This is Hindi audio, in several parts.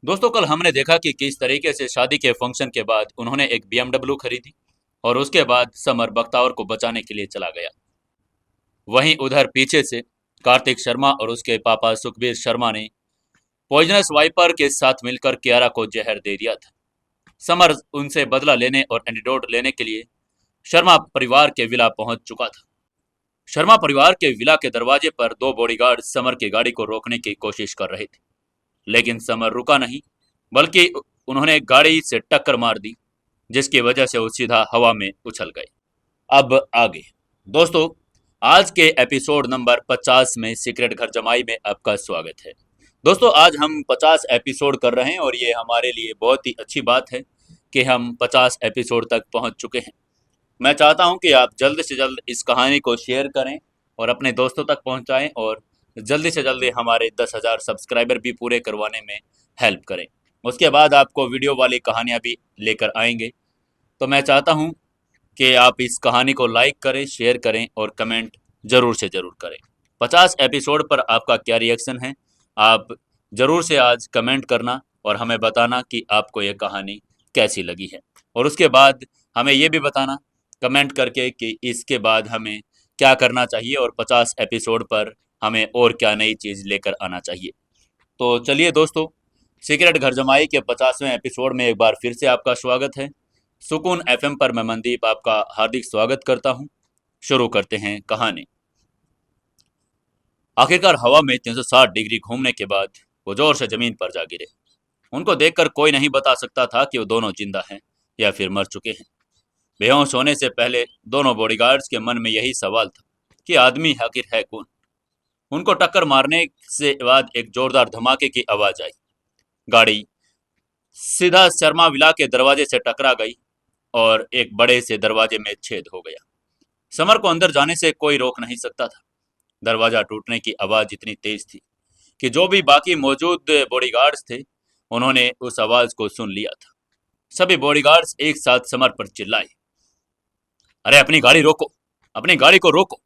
दोस्तों, कल हमने देखा कि किस तरीके से शादी के फंक्शन के बाद उन्होंने एक BMW खरीदी और उसके बाद समर बख्तावर को बचाने के लिए चला गया। वहीं उधर पीछे से कार्तिक शर्मा और उसके पापा सुखबीर शर्मा ने पॉइजनस वाइपर के साथ मिलकर कियारा को जहर दे दिया था। समर उनसे बदला लेने और एंटीडोट लेने के लिए शर्मा परिवार के विला पहुंच चुका था। शर्मा परिवार के विला के दरवाजे पर दो बॉडीगार्ड समर की गाड़ी को रोकने की कोशिश कर रहे थे, लेकिन समर रुका नहीं, बल्कि उन्होंने गाड़ी से टक्कर मार दी, जिसकी वजह से वो सीधा हवा में उछल गए। अब आगे दोस्तों, आज के एपिसोड नंबर 50 में सीक्रेट घर जमाई में आपका स्वागत है। दोस्तों, आज हम 50 एपिसोड कर रहे हैं और ये हमारे लिए बहुत ही अच्छी बात है कि हम 50 एपिसोड तक पहुंच चुके हैं। मैं चाहता हूं कि आप जल्द से जल्द इस कहानी को शेयर करें और अपने दोस्तों तक पहुंचाएं और जल्दी से जल्दी हमारे 10,000 सब्सक्राइबर भी पूरे करवाने में हेल्प करें। उसके बाद आपको वीडियो वाली कहानियां भी लेकर आएंगे। तो मैं चाहता हूं कि आप इस कहानी को लाइक करें, शेयर करें और कमेंट ज़रूर से ज़रूर करें। 50 एपिसोड पर आपका क्या रिएक्शन है, आप ज़रूर से आज कमेंट करना और हमें बताना कि आपको ये कहानी कैसी लगी है। और उसके बाद हमें ये भी बताना कमेंट करके कि इसके बाद हमें क्या करना चाहिए और 50 एपिसोड पर हमें और क्या नई चीज़ लेकर आना चाहिए। तो चलिए दोस्तों, सीक्रेट घर जमाई के 50वें एपिसोड में एक बार फिर से आपका स्वागत है। सुकून एफएम पर मैं मनदीप आपका हार्दिक स्वागत करता हूं। शुरू करते हैं कहानी। आखिरकार हवा में 360 डिग्री घूमने के बाद वो जोर से जमीन पर जा गिरे। उनको देखकर कोई नहीं बता सकता था कि वो दोनों जिंदा हैं या फिर मर चुके हैं। बेहोश होने से पहले दोनों बॉडीगार्ड्स के मन में यही सवाल था कि आदमी आखिर है कौन। उनको टक्कर मारने से बाद एक जोरदार धमाके की आवाज आई। गाड़ी सीधा शर्मा विला के दरवाजे से टकरा गई और एक बड़े से दरवाजे में छेद हो गया। समर को अंदर जाने से कोई रोक नहीं सकता था। दरवाजा टूटने की आवाज इतनी तेज थी कि जो भी बाकी मौजूद बॉडीगार्ड्स थे, उन्होंने उस आवाज को सुन लिया था। सभी बॉडीगार्ड्स एक साथ समर पर चिल्लाए, अरे अपनी गाड़ी रोको, अपनी गाड़ी को रोको।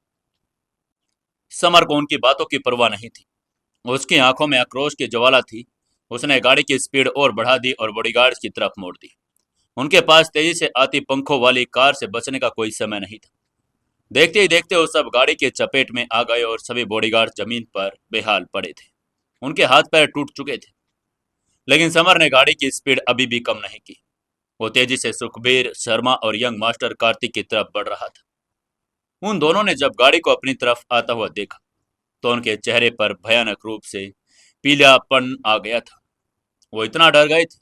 समर को उनकी बातों की परवाह नहीं थी। उसकी आंखों में आक्रोश की ज्वाला थी। उसने गाड़ी की स्पीड और बढ़ा दी और बॉडीगार्ड्स की तरफ मोड़ दी। उनके पास तेजी से आती पंखों वाली कार से बचने का कोई समय नहीं था। देखते ही देखते वो सब गाड़ी के चपेट में आ गए और सभी बॉडीगार्ड जमीन पर बेहाल पड़े थे। उनके हाथ पैर टूट चुके थे, लेकिन समर ने गाड़ी की स्पीड अभी भी कम नहीं की। वो तेजी से सुखबीर शर्मा और यंग मास्टर कार्तिक की तरफ बढ़ रहा था। उन दोनों ने जब गाड़ी को अपनी तरफ आता हुआ देखा तो उनके चेहरे पर भयानक रूप से पीलापन आ गया था। वो इतना डर गए थे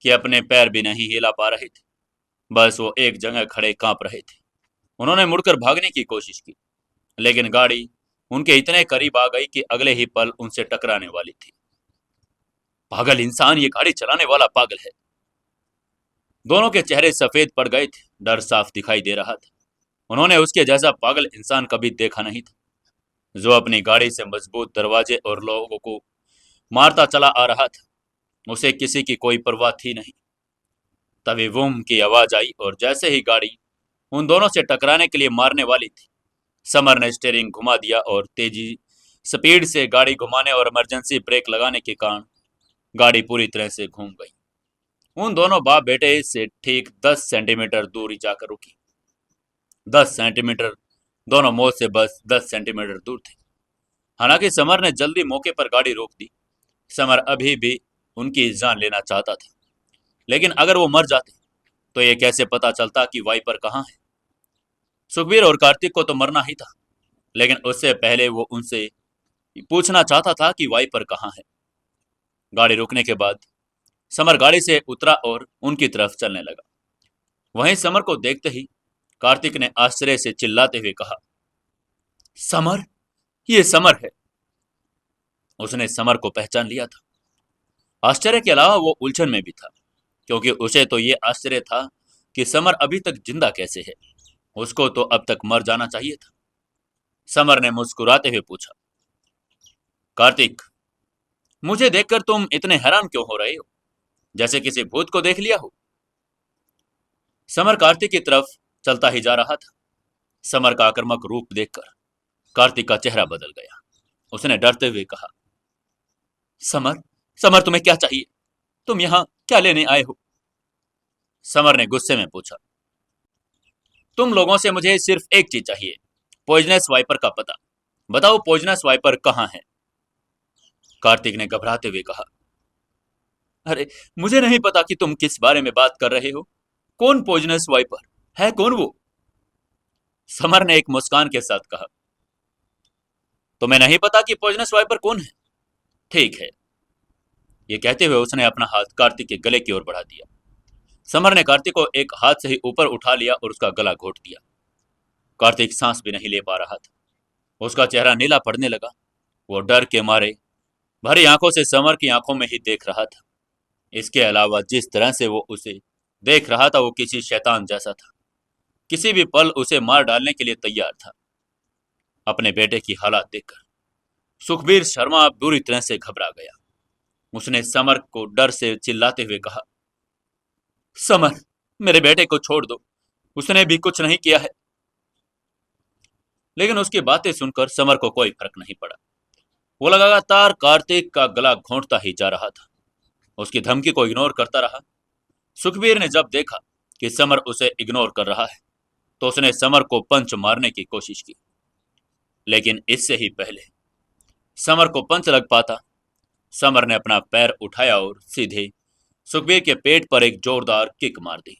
कि अपने पैर भी नहीं हिला पा रहे थे। बस वो एक जगह खड़े कांप रहे थे। उन्होंने मुड़कर भागने की कोशिश की, लेकिन गाड़ी उनके इतने करीब आ गई कि अगले ही पल उनसे टकराने वाली थी। पागल इंसान, ये गाड़ी चलाने वाला पागल है। दोनों के चेहरे सफेद पड़ गए थे। डर साफ दिखाई दे रहा था। उन्होंने उसके जैसा पागल इंसान कभी देखा नहीं था, जो अपनी गाड़ी से मजबूत दरवाजे और लोगों को मारता चला आ रहा था। उसे किसी की कोई परवाह थी नहीं। तभी वूम की आवाज आई और जैसे ही गाड़ी उन दोनों से टकराने के लिए मारने वाली थी, समर ने स्टीयरिंग घुमा दिया और तेजी स्पीड से गाड़ी घुमाने और इमरजेंसी ब्रेक लगाने के कारण गाड़ी पूरी तरह से घूम गई। उन दोनों बाप बेटे से ठीक 10 सेंटीमीटर दूरी जाकर रुकी। 10 सेंटीमीटर। दोनों मौत से बस 10 सेंटीमीटर दूर थे। हालांकि समर ने जल्दी मौके पर गाड़ी रोक दी। समर अभी भी उनकी जान लेना चाहता था, लेकिन अगर वो मर जाते तो ये कैसे पता चलता कि वाइपर कहाँ है। सुखबीर और कार्तिक को तो मरना ही था, लेकिन उससे पहले वो उनसे पूछना चाहता था कि वाइपर कहाँ है। गाड़ी रुकने के बाद समर गाड़ी से उतरा और उनकी तरफ चलने लगा। वहीं समर को देखते ही कार्तिक ने आश्चर्य से चिल्लाते हुए कहा, समर, ये समर है। उसने समर को पहचान लिया था। आश्चर्य के अलावा वो उलझन में भी था, क्योंकि उसे तो ये आश्चर्य था कि समर अभी तक जिंदा कैसे है। उसको तो अब तक मर जाना चाहिए था। समर ने मुस्कुराते हुए पूछा, कार्तिक, मुझे देखकर तुम इतने हैरान क्यों हो रहे हो, जैसे किसी भूत को देख लिया हो। समर कार्तिक की तरफ चलता ही जा रहा था। समर का आक्रामक रूप देखकर कार्तिक का चेहरा बदल गया। उसने डरते हुए कहा, समर, समर तुम्हें क्या चाहिए? तुम यहाँ क्या लेने आए हो? समर ने गुस्से में पूछा। तुम लोगों से मुझे सिर्फ एक चीज चाहिए, पॉइजनस वाइपर का पता। बताओ पॉइजनस वाइपर कहाँ है? कार्तिक ने घबराते हुए कहा। अरे, मुझे नहीं पता कि तुम किस बारे में बात कर रहे हो। कौन पॉइजनस वाइपर है? कौन वो? समर ने एक मुस्कान के साथ कहा। तुम्हें नहीं पता कि पॉइजनस वाइपर कौन है? ठीक है। ये कहते हुए उसने अपना हाथ कार्तिक के गले की ओर बढ़ा दिया। समर ने कार्तिक को एक हाथ से ही ऊपर उठा लिया और उसका गला घोट दिया। कार्तिक सांस भी नहीं ले पा रहा था। उसका चेहरा नीला पड़ने लगा। वो डर के मारे भरी आंखों से समर की आंखों में ही देख रहा था। इसके अलावा जिस तरह से वो उसे देख रहा था वो किसी शैतान जैसा था। किसी भी पल उसे मार डालने के लिए तैयार था। अपने बेटे की हालत देखकर सुखबीर शर्मा बुरी तरह से घबरा गया। उसने समर को डर से चिल्लाते हुए कहा, समर, मेरे बेटे को छोड़ दो, उसने भी कुछ नहीं किया है। लेकिन उसकी बातें सुनकर समर को कोई फर्क नहीं पड़ा। वो लगातार कार्तिक का गला घोंटता ही जा रहा था। उसकी धमकी को इग्नोर करता रहा। सुखबीर ने जब देखा कि समर उसे इग्नोर कर रहा है तो उसने समर को पंच मारने की कोशिश की। लेकिन इससे ही पहले समर को पंच लग पाता, समर ने अपना पैर उठाया और सीधे सुखबीर के पेट पर एक जोरदार किक मार दी।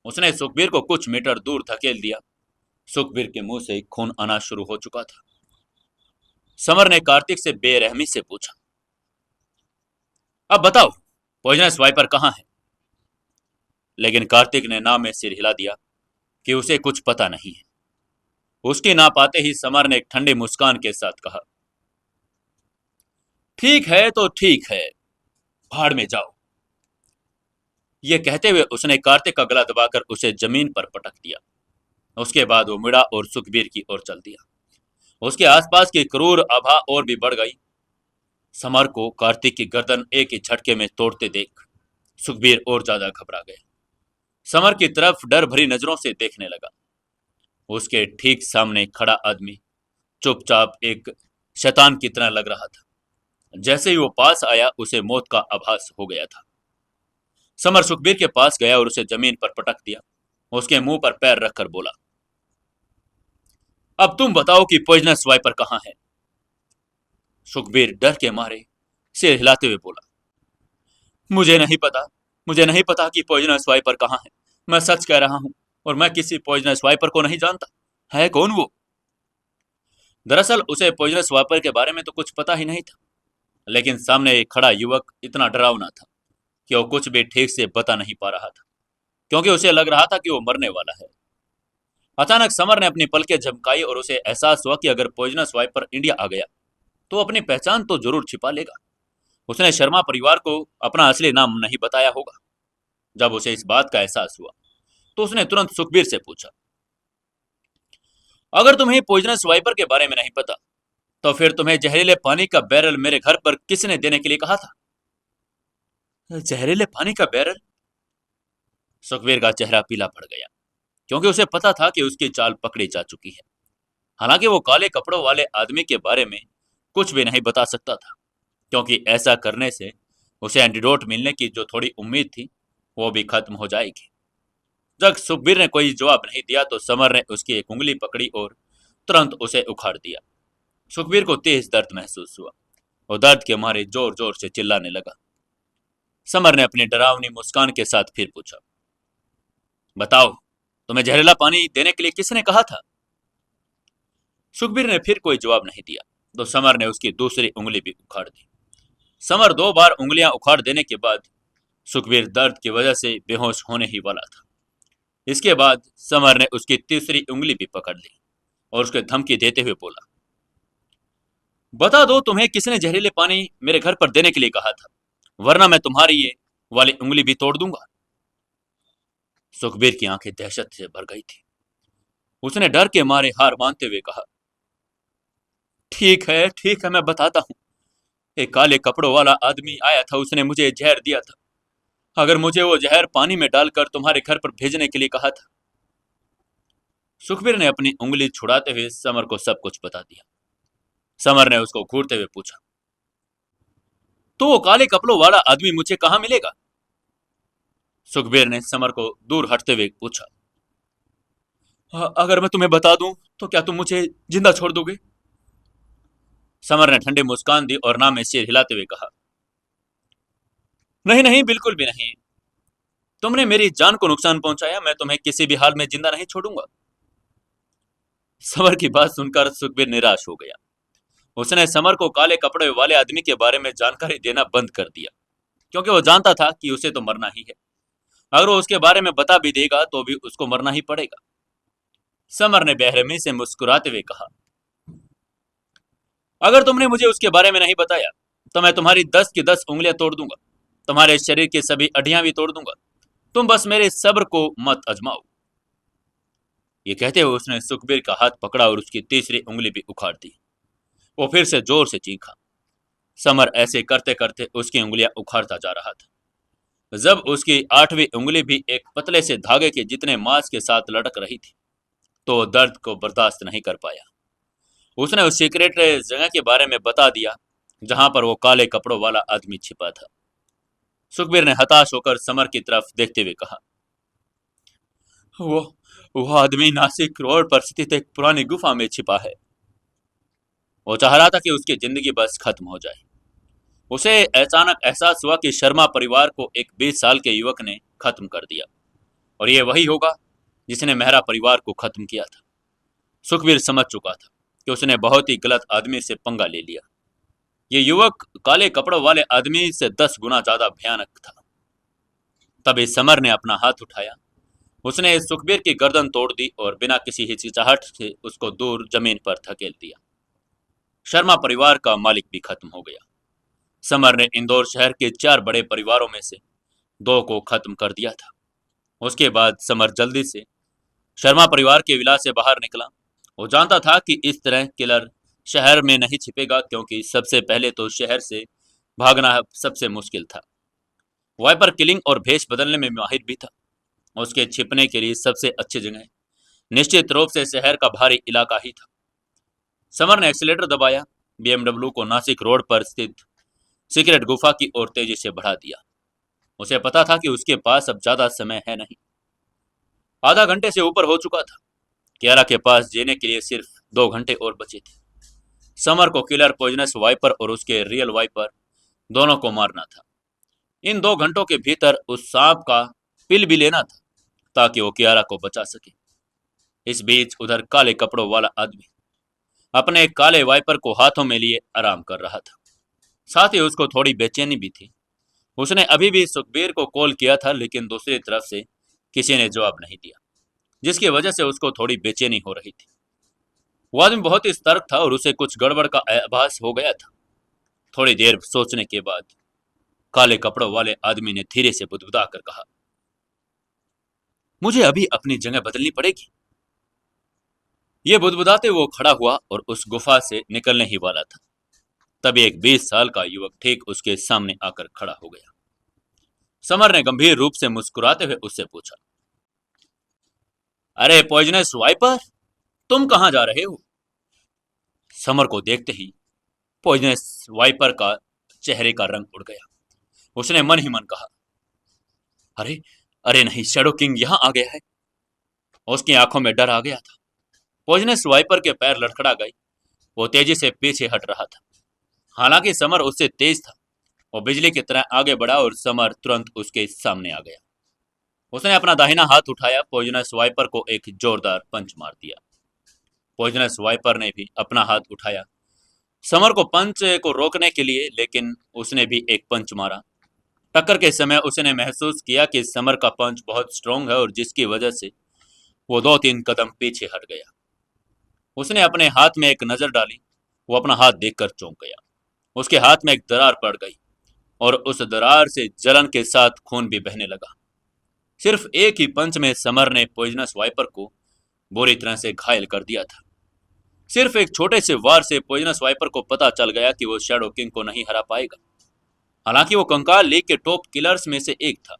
उसने सुखबीर को कुछ मीटर दूर धकेल दिया। सुखबीर के मुंह से खून आना शुरू हो चुका था। समर ने कार्तिक से बेरहमी से पूछा, अब बताओ पॉइजनस वाइपर कहाँ है? लेकिन कार्तिक ने ना में सिर हिला दिया कि उसे कुछ पता नहीं है। उसकी ना पाते ही समर ने एक ठंडी मुस्कान के साथ कहा, ठीक है तो ठीक है, भाड़ में जाओ। यह कहते हुए उसने कार्तिक का गला दबाकर उसे जमीन पर पटक दिया। उसके बाद वो मुड़ा और सुखबीर की ओर चल दिया। उसके आसपास की क्रूर आभा और भी बढ़ गई। समर को कार्तिक की गर्दन एक ही झटके में तोड़ते देख सुखबीर और ज्यादा घबरा गया। समर की तरफ डर भरी नजरों से देखने लगा। उसके ठीक सामने खड़ा आदमी चुपचाप एक शैतान की तरह लग रहा था। जैसे ही वो पास आया उसे मौत का आभास हो गया था। समर सुखबीर के पास गया और उसे जमीन पर पटक दिया। उसके मुंह पर पैर रखकर बोला, अब तुम बताओ कि पॉइजनस वाइपर कहाँ है? सुखबीर डर के मारे सिर हिलाते हुए बोला, मुझे नहीं पता, मुझे नहीं पता कि पॉइजनस वाइपर कहाँ है। मैं सच कह रहा हूं और मैं किसी पॉइजनस वाइपर को नहीं जानता। है कौन वो? दरअसल उसे पॉइजनस वाइपर के बारे में तो कुछ पता ही नहीं था। लेकिन सामने एक खड़ा युवक इतना डरावना था कि वो कुछ भी ठीक से बता नहीं पा रहा था, क्योंकि उसे लग रहा था कि वो मरने वाला है। अचानक समर ने अपनी पलकें झपकाई और उसे एहसास हुआ कि अगर पॉइजनस वाइपर इंडिया आ गया तो अपनी पहचान तो जरूर छिपा लेगा। उसने शर्मा परिवार को अपना असली नाम नहीं बताया होगा। जब उसे इस बात का एहसास हुआ तो उसने तुरंत सुखबीर से पूछा, अगर तुम्हें पॉइजनस वाइपर के बारे में नहीं पता तो फिर तुम्हें जहरीले पानी का बैरल मेरे घर पर किसने देने के लिए कहा था? जहरीले पानी का बैरल? सुखबीर का चेहरा पीला पड़ गया, क्योंकि उसे पता था कि उसकी चाल पकड़ी जा चुकी है। हालांकि वो काले कपड़ों वाले आदमी के बारे में कुछ भी नहीं बता सकता था, क्योंकि ऐसा करने से उसे एंटीडोट मिलने की जो थोड़ी उम्मीद थी वो भी खत्म हो जाएगी। जब सुखबीर ने कोई जवाब नहीं दिया तो समर ने उसकी एक उंगली पकड़ी और तुरंत उसे उखाड़ दिया। सुखबीर को तेज दर्द महसूस हुआ और दर्द के मारे जोर जोर से चिल्लाने लगा। समर ने अपनी डरावनी मुस्कान के साथ फिर पूछा, बताओ तुम्हें जहरीला पानी देने के लिए किसने कहा था? सुखबीर ने फिर कोई जवाब नहीं दिया तो समर ने उसकी दूसरी उंगली भी उखाड़ दी। समर 2 बार उंगलियां उखाड़ देने के बाद सुखबीर दर्द की वजह से बेहोश होने ही वाला था। इसके बाद समर ने उसकी तीसरी उंगली भी पकड़ ली और उसको धमकी देते हुए बोला, बता दो तुम्हें किसने जहरीले पानी मेरे घर पर देने के लिए कहा था, वरना मैं तुम्हारी ये वाली उंगली भी तोड़ दूंगा। सुखबीर की आंखें दहशत से भर गई थी। उसने डर के मारे हार मानते हुए कहा, ठीक है, मैं बताता हूँ। एक काले कपड़ों वाला आदमी आया था, उसने मुझे जहर दिया था। अगर मुझे वो जहर पानी में डालकर तुम्हारे घर पर भेजने के लिए कहा था। सुखबीर ने अपनी उंगली छुड़ाते हुए समर को सब कुछ बता दिया। समर ने उसको घूरते हुए पूछा, तो वो काले कपड़ों वाला आदमी मुझे कहाँ मिलेगा? सुखबीर ने समर को दूर हटते हुए पूछा। अगर मैं तुम्हें बता दूं तो क्या तुम मुझे जिंदा छोड़ दोगे? समर ने ठंडी मुस्कान दी और ना में सिर हिलाते हुए कहा, नहीं नहीं, बिल्कुल भी नहीं। तुमने मेरी जान को नुकसान पहुंचाया, मैं तुम्हें किसी भी हाल में जिंदा नहीं छोड़ूंगा। समर की बात सुनकर सुखबीर निराश हो गया। उसने समर को काले कपड़े वाले आदमी के बारे में जानकारी देना बंद कर दिया, क्योंकि वो जानता था कि उसे तो मरना ही है। अगर वो उसके बारे में बता भी देगा तो भी उसको मरना ही पड़ेगा। समर ने बेरहमी से मुस्कुराते हुए कहा, अगर तुमने मुझे उसके बारे में नहीं बताया तो मैं तुम्हारी 10 की 10 उंगलियां तोड़ दूंगा, तुम्हारे शरीर की सभी हड्डियां भी तोड़ दूंगा। तुम बस मेरे सब्र को मत आजमाओ। ये कहते हुए उसने सुखबीर का हाथ पकड़ा और उसकी तीसरी उंगली भी उखाड़ दी। वो फिर से जोर से चीखा। समर ऐसे करते करते उसकी उंगलियां उखाड़ता जा रहा था। जब उसकी 8वीं उंगली भी एक पतले से धागे के जितने मांस के साथ लटक रही थी तो वो दर्द को बर्दाश्त नहीं कर पाया। उसने उस सीक्रेट जगह के बारे में बता दिया जहां पर वो काले कपड़ों वाला आदमी छिपा था। सुखबीर ने हताश होकर समर की तरफ देखते हुए कहा, वो वो आदमी नासिक रोड पर स्थित एक पुरानी गुफा में छिपा है। वो चाह रहा था कि उसकी जिंदगी बस खत्म हो जाए। उसे अचानक एहसास हुआ कि शर्मा परिवार को एक 20 साल के युवक ने खत्म कर दिया, और ये वही होगा जिसने मेहरा परिवार को खत्म किया था। सुखबीर समझ चुका था कि उसने बहुत ही गलत आदमी से पंगा ले लिया। ये युवक काले कपड़ों वाले आदमी से 10 गुना ज्यादा भयानक था। तभी समर ने अपना हाथ उठाया। उसने सुखबीर की गर्दन तोड़ दी और बिना किसी हिचकिचाहट से उसको दूर जमीन पर धकेल दिया। शर्मा परिवार का मालिक भी खत्म हो गया। समर ने इंदौर शहर के 4 बड़े परिवारों में से 2 को खत्म कर दिया था। उसके बाद समर जल्दी से शर्मा परिवार के विला से बाहर निकला। वो जानता था कि इस तरह किलर शहर में नहीं छिपेगा, क्योंकि सबसे पहले तो शहर से भागना सबसे मुश्किल था। वाइपर किलिंग और भेष बदलने में माहिर भी था। उसके छिपने के लिए सबसे अच्छी जगह निश्चित रूप से शहर का भारी इलाका ही था। समर ने एक्सीलेटर दबाया। बीएमडब्ल्यू को नासिक रोड पर स्थित सीक्रेट गुफा की ओर तेजी से बढ़ा दिया। उसे पता था कि उसके पास अब ज्यादा समय है नहीं। आधा घंटे से ऊपर हो चुका था। कियारा के पास जीने के लिए सिर्फ 2 घंटे और बचे थे। समर को किलर पॉइजनस वाइपर और उसके रियल वाइपर दोनों को मारना था। इन 2 घंटों के भीतर उस सांप का पिल भी लेना था ताकि वो कियारा को बचा सके। इस बीच उधर काले कपड़ों वाला आदमी अपने काले वाइपर को हाथों में लिए आराम कर रहा था। साथ ही उसको थोड़ी बेचैनी भी थी। उसने अभी भी सुखबीर को कॉल किया था, लेकिन दूसरी तरफ से किसी ने जवाब नहीं दिया, जिसकी वजह से उसको थोड़ी बेचैनी हो रही थी। वो आदमी बहुत ही सतर्क था और उसे कुछ गड़बड़ का आभास हो गया था। थोड़ी देर सोचने के बाद काले कपड़ों वाले आदमी ने धीरे से बुदबुदा कर कहा, मुझे अभी अपनी जगह बदलनी पड़ेगी। ये बुदबुदाते वो खड़ा हुआ और उस गुफा से निकलने ही वाला था। तभी एक 20 साल का युवक ठीक उसके सामने आकर खड़ा हो गया। समर ने गंभीर रूप से मुस्कुराते हुए उससे पूछा, अरे पॉइजनस वाइपर, तुम कहां जा रहे हो? समर को देखते ही पॉइजनस वाइपर का चेहरे का रंग उड़ गया। उसने मन ही मन कहा, अरे अरे नहीं, शैडो किंग यहां आ गया है। उसकी आंखों में डर आ गया था। पॉइजनस वाइपर के पैर लड़खड़ा गए। वो तेजी से पीछे हट रहा था। हालांकि समर उससे तेज था। वो बिजली की तरह आगे बढ़ा और समर तुरंत उसके सामने आ गया। उसने अपना दाहिना हाथ उठाया, पॉइजनस वाइपर को एक जोरदार पंच मार दिया। पॉइजनस वाइपर ने भी अपना हाथ उठाया समर को पंच को रोकने के लिए, लेकिन उसने भी एक पंच मारा। टक्कर के समय उसने महसूस किया कि समर का पंच बहुत स्ट्रांग है और जिसकी वजह से वो 2-3 कदम पीछे हट गया। उसने अपने हाथ में एक नजर डाली। वो अपना हाथ देखकर चौंक गया। उसके हाथ में एक दरार पड़ गई और उस दरार से जलन के साथ खून भी बहने लगा। सिर्फ एक ही पंच में समर ने पॉइजनस वाइपर को बुरी तरह से घायल कर दिया था। सिर्फ एक छोटे से वार से पॉइजनस वाइपर को पता चल गया कि वो शैडो किंग को नहीं हरा पाएगा। हालांकि वो कंकाल लीग के टॉप किलर्स में से एक था,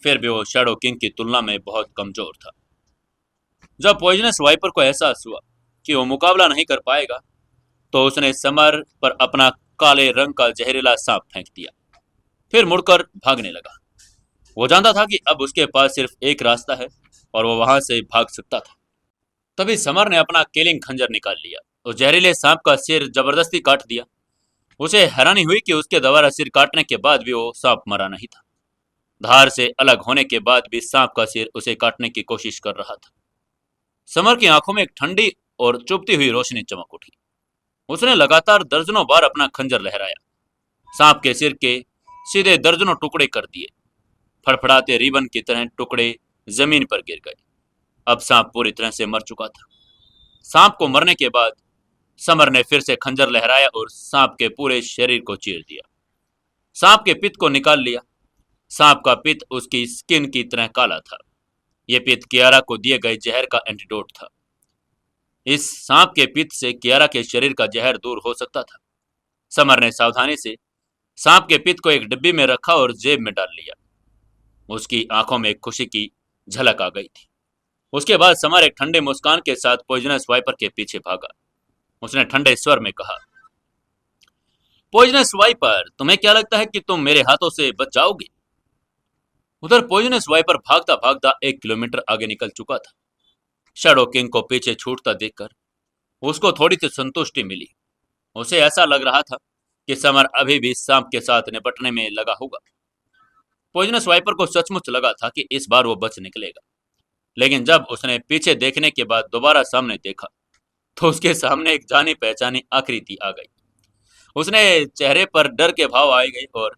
फिर भी वो शैडो किंग की तुलना में बहुत कमजोर था। जब पॉइजनस वाइपर को एहसास हुआ कि वो मुकाबला नहीं कर पाएगा तो उसने समर पर अपना काले रंग का जहरीला सांप फेंक दिया, फिर मुड़कर भागने लगा। वो जानता था कि अब उसके पास सिर्फ एक रास्ता है और वो वहां से भाग सकता था। तभी समर ने अपना केलिंग खंजर निकाल लिया और जहरीले सांप का सिर जबरदस्ती काट दिया। उसे हैरानी हुई कि उसके दोबारा सिर काटने के बाद भी वो सांप मरा नहीं था। धार से अलग होने के बाद भी सांप का सिर उसे काटने की कोशिश कर रहा था। समर की आंखों में एक ठंडी और चुभती हुई रोशनी चमक उठी। उसने लगातार दर्जनों बार अपना खंजर लहराया। सांप के सिर के सीधे दर्जनों टुकड़े कर दिए। फड़फड़ाते रिबन की तरह टुकड़े जमीन पर गिर गए। अब सांप पूरी तरह से मर चुका था। सांप को मरने के बाद समर ने फिर से खंजर लहराया और सांप के पूरे शरीर को चीर दिया। सांप के पित्त को निकाल लिया। सांप का पित्त उसकी स्किन की तरह काला था। यह पित्त कियारा को दिए गए जहर का एंटीडोट था। इस सांप के पित्त से कियारा के शरीर का जहर दूर हो सकता था। समर ने सावधानी से सांप के पित्त को एक डिब्बी में रखा और जेब में डाल लिया। उसकी आंखों में खुशी की झलक आ गई थी। उसके बाद समर एक ठंडे मुस्कान के साथ पॉइजनस वाइपर के पीछे भागा। उसने ठंडे स्वर में कहा, पॉइजनस वाइपर, तुम्हें क्या लगता है कि तुम मेरे हाथों से बच जाओगे? उधर पॉइजनस वाइपर भागता भागता 1 किलोमीटर आगे निकल चुका था। शैडो किंग को पीछे छूटता देखकर उसको थोड़ी सी संतुष्टि मिली। उसे ऐसा लग रहा था कि समर अभी भी सांप के साथ निपटने में लगा होगा। पॉइजनस वाइपर को सचमुच लगा था कि इस बार वो बच निकलेगा। लेकिन जब उसने पीछे देखने के बाद दोबारा सामने देखा तो उसके सामने एक जानी पहचानी आकृति आ गई। उसने चेहरे पर डर के भाव आ गए और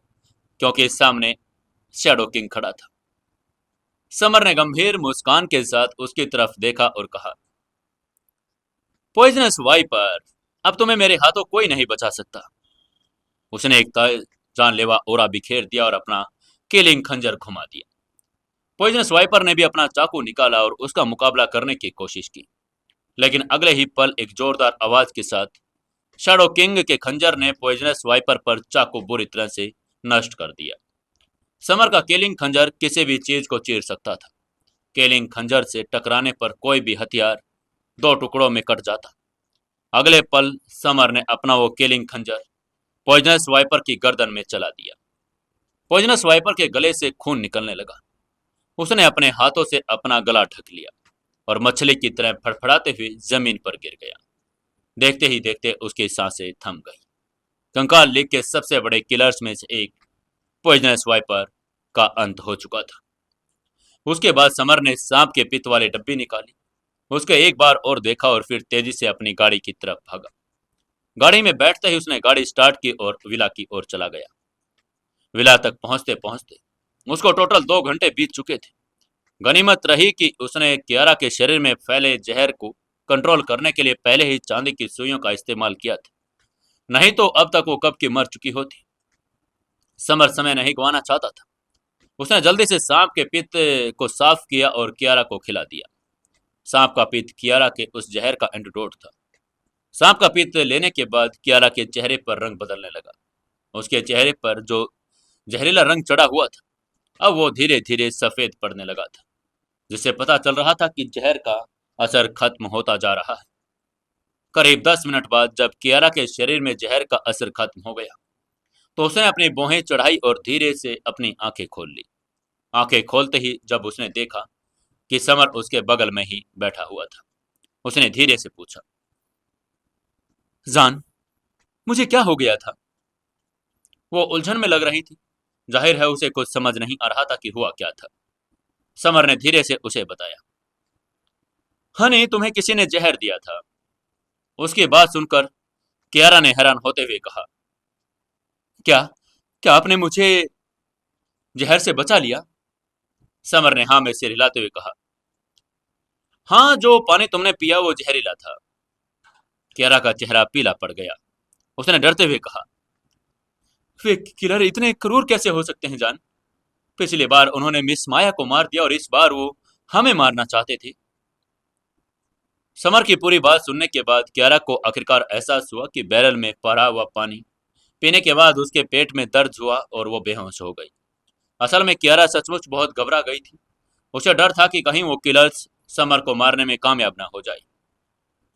क्योंकि सामने शैडो किंग खड़ा था। समर ने गंभीर मुस्कान के साथ उसकी तरफ देखा और कहा, पॉइजनस वाइपर, अब तुम्हें मेरे हाथों कोई नहीं बचा सकता। उसने एक जानलेवा ओरा बिखेर दिया और अपना किलिंग खंजर घुमा दिया। पॉइजनस वाइपर ने भी अपना चाकू निकाला और उसका मुकाबला करने की कोशिश की, लेकिन अगले ही पल एक जोरदार आवाज के साथ शैडो किंग के खंजर ने पॉइजनस वाइपर पर चाकू बुरी तरह से नष्ट कर दिया। समर का केलिंग खंजर किसी भी चीज को चीर सकता था। केलिंग खंजर से टकराने पर कोई भी हथियार 2 टुकड़ों में कट जाता। अगले पल समर ने अपना वो केलिंग खंजर पॉइजनस वाइपर की गर्दन में चला दिया। पॉइजनस वाइपर के गले से खून निकलने लगा। उसने अपने हाथों से अपना गला ढक लिया और मछली की तरह फड़फड़ाते हुए जमीन पर गिर गया। देखते ही देखते उसकी सांसें थम गई। कंकाल लीग के सबसे बड़े किलर्स में से एक पॉइजनस वाइपर का अंत हो चुका था। उसके बाद समर ने सांप के पित्त वाली डब्बी निकाली, उसके एक बार और देखा और फिर तेजी से अपनी गाड़ी की तरफ भागा। गाड़ी में बैठते ही उसने गाड़ी स्टार्ट की और विला की ओर चला गया। विला तक पहुंचते पहुंचते उसको टोटल 2 घंटे बीत चुके थे। गनीमत रही कि उसने कियारा के शरीर में फैले जहर को कंट्रोल करने के लिए पहले ही चांदी की सुइयों का इस्तेमाल किया था, नहीं तो अब तक वो कब की मर चुकी होती। समर समय नहीं गंवाना चाहता था। उसने जल्दी से सांप के पित्त को साफ किया और कियारा को खिला दिया। सांप का पित्त कियारा के उस जहर का एंटीडोट था। सांप का पित्त लेने के बाद कियारा के चेहरे पर रंग बदलने लगा। उसके चेहरे पर जो जहरीला रंग चढ़ा हुआ था अब वो धीरे धीरे सफेद पड़ने लगा था, जिससे पता चल रहा था कि जहर का असर खत्म होता जा रहा है। करीब 10 मिनट बाद जब कियारा के शरीर में जहर का असर खत्म हो गया तो उसने अपनी भौहें चढ़ाई और धीरे से अपनी आंखें खोल ली। आंखें खोलते ही जब उसने देखा कि समर उसके बगल में ही बैठा हुआ था, उसने धीरे से पूछा, जान, मुझे क्या हो गया था? वो उलझन में लग रही थी। जाहिर है उसे कुछ समझ नहीं आ रहा था कि हुआ क्या था। समर ने धीरे से उसे बताया, हनी, तुम्हें किसी ने जहर दिया था। उसकी बात सुनकर कियारा ने हैरान होते हुए कहा, क्या क्या आपने मुझे जहर से बचा लिया? समर ने हाँ में सिर हिलाते हुए कहा, हाँ, जो पानी तुमने पिया वो जहरीला था। कियारा का चेहरा पीला पड़ गया। उसने डरते हुए कहा, वे किलर इतने क्रूर कैसे हो सकते हैं जान? पिछली बार उन्होंने मिस माया को मार दिया और इस बार वो हमें मारना चाहते थे। समर की पूरी बात सुनने के बाद कियारा को आखिरकार एहसास हुआ कि बैरल में पड़ा हुआ पानी पीने के बाद उसके पेट में दर्द हुआ और वो बेहोश हो गई। असल में कियारा सचमुच बहुत घबरा गई थी। उसे डर था कि कहीं वो किलर्स समर को मारने में कामयाब ना हो जाए।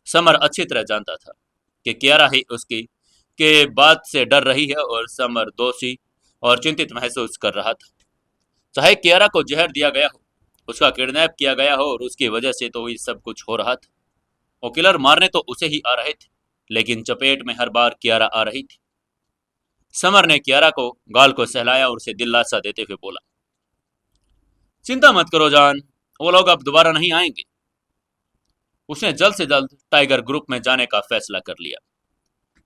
समर अच्छी तरह जानता था कि कियारा ही उसकी के बाद से डर रही है और समर दोषी और चिंतित महसूस कर रहा था। चाहे कियारा को जहर दिया गया हो, उसका किडनैप किया गया हो और उसकी वजह से तो ये सब कुछ हो रहा था। वो किलर मारने तो उसे ही आ रहे थे, लेकिन चपेट में हर बार कियारा आ रही थी। समर ने कियारा को गाल को सहलाया और उसे दिलासा देते हुए बोला, चिंता मत करो जान, वो लोग अब दोबारा नहीं आएंगे। उसने जल्द से जल्द टाइगर ग्रुप में जाने का फैसला कर लिया